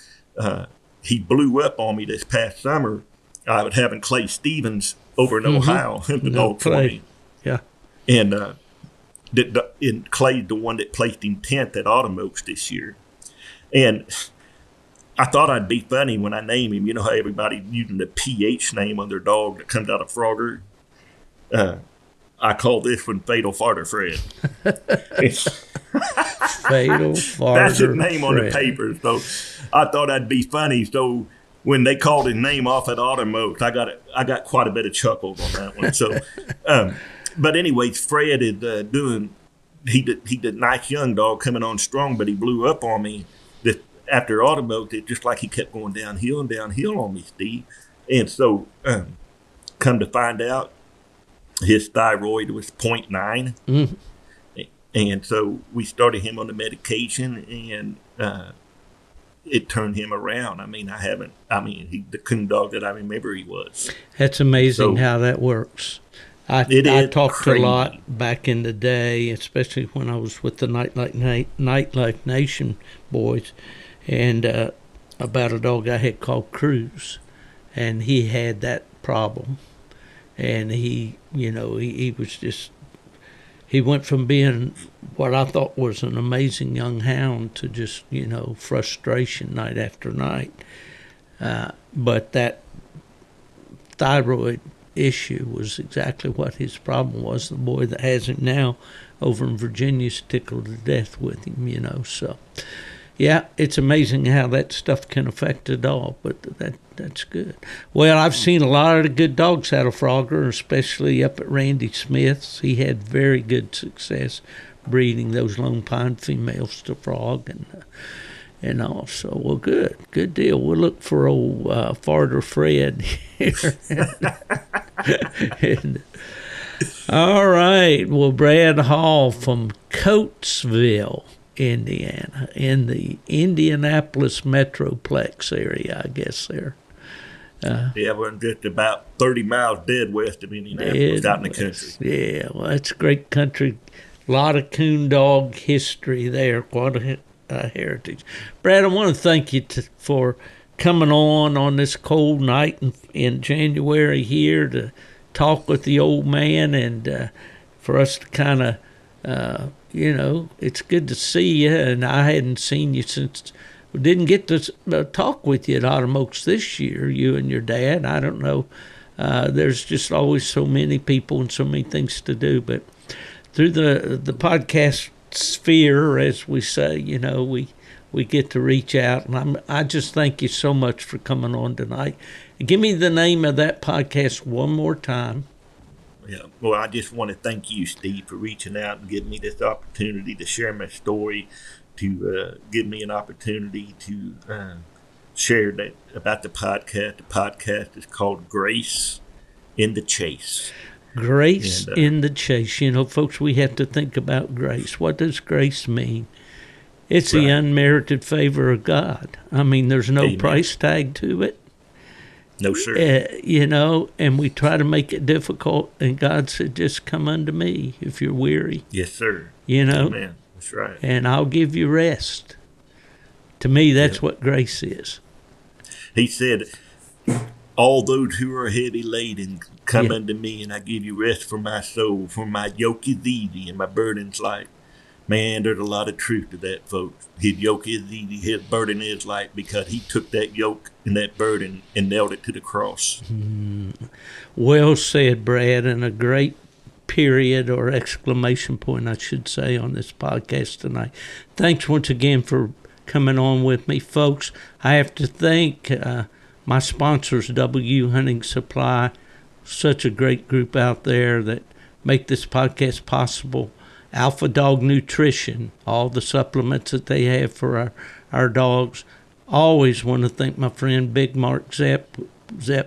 He blew up on me this past summer. I was having Clay Stevens over in Ohio, the dog for me. Yeah, and Clay's the one that placed him 10th at Autumn Oaks this year, and I thought I'd be funny when I name him. You know how everybody's using the PH name on their dog that comes out of Frogger? I call this one Fatal Farter Fred. Fatal Farter That's his name Fred. on the paper. So I thought I'd be funny. So when they called his name off at Autumn Oaks, I got quite a bit of chuckles on that one. So, but anyways, Fred is he did a nice young dog coming on strong, but he blew up on me after Autumn Oaks. It's just like he kept going downhill and downhill on me, Steve. And so, come to find out, his thyroid was 0.9. Mm-hmm. And so we started him on the medication, and it turned him around. He's the coon dog that I remember he was. That's amazing how that works. I talked crazy. A lot back in the day, especially when I was with the Nightlife Nation boys, and about a dog I had called Cruz, and he had that problem, and he was just, he went from being what I thought was an amazing young hound to just, frustration night after night. But that thyroid issue was exactly what his problem was. The boy that has him now over in Virginia's tickled to death with him, So, yeah, it's amazing how that stuff can affect a dog, but that's good. Well, I've seen a lot of the good dogs out of Frogger, especially up at Randy Smith's. He had very good success breeding those Lone Pine females to Frog and all. So, well, good deal. We'll look for old Farter Fred here. All right. Well, Brad Hall from Coatesville, Indiana, in the Indianapolis Metroplex area, I guess there. We're just about 30 miles dead west of Indianapolis, out in the country. Yeah, well, that's great country. A lot of coon dog history there. Quite a heritage. Brad, I want to thank you for coming on this cold night in January here to talk with the old man, and for us to kind of, it's good to see you, and I hadn't seen you since we didn't get to talk with you at Autumn Oaks this year, you and your dad. I don't know. There's just always so many people and so many things to do, but through the podcast sphere, as we say, we get to reach out, and I just thank you so much for coming on tonight. Give me the name of that podcast one more time. Yeah, well, I just want to thank you, Steve, for reaching out and giving me this opportunity to share my story, to give me an opportunity to share that about the podcast. The podcast is called Grace in the Chase. Grace in the Chase. Folks, we have to think about grace. What does grace mean? It's the unmerited favor of God. I mean, there's no price tag to it. No, sir. And we try to make it difficult, and God said, just come unto me if you're weary. Yes, sir. Amen. That's right. And I'll give you rest. To me, that's what grace is. He said, all those who are heavy laden, come unto me, and I give you rest for my soul, for my yoke is easy and my burden's light. Man, there's a lot of truth to that, folks. His yoke is easy, his burden is light, because he took that yoke and that burden and nailed it to the cross. Well said, Brad, and a great period or exclamation point, I should say, on this podcast tonight. Thanks once again for coming on with me, folks. I have to thank my sponsors, W Hunting Supply, such a great group out there that make this podcast possible. Alpha Dog Nutrition, all the supplements that they have for our dogs. Always want to thank my friend Big Mark Zepp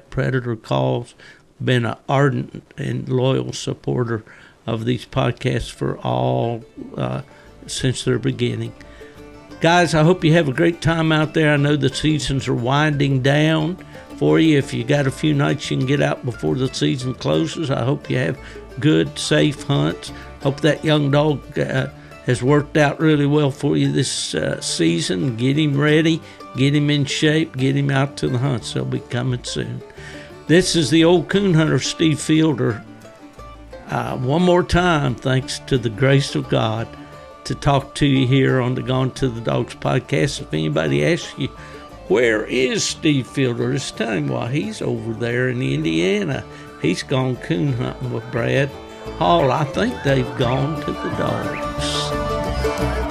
Predator Calls. Been an ardent and loyal supporter of these podcasts for all since their beginning. Guys, I hope you have a great time out there. I know the seasons are winding down for you. If you got a few nights you can get out before the season closes, I hope you have good, safe hunts. Hope that young dog has worked out really well for you this season. Get him ready, get him in shape, get him out to the hunts. They'll be coming soon. This is the old coon hunter, Steve Fielder. One more time, thanks to the grace of God, to talk to you here on the Gone to the Dogs podcast. If anybody asks you, where is Steve Fielder? Just tell him why he's over there in Indiana. He's gone coon hunting with Brad Hall. I think they've gone to the dogs.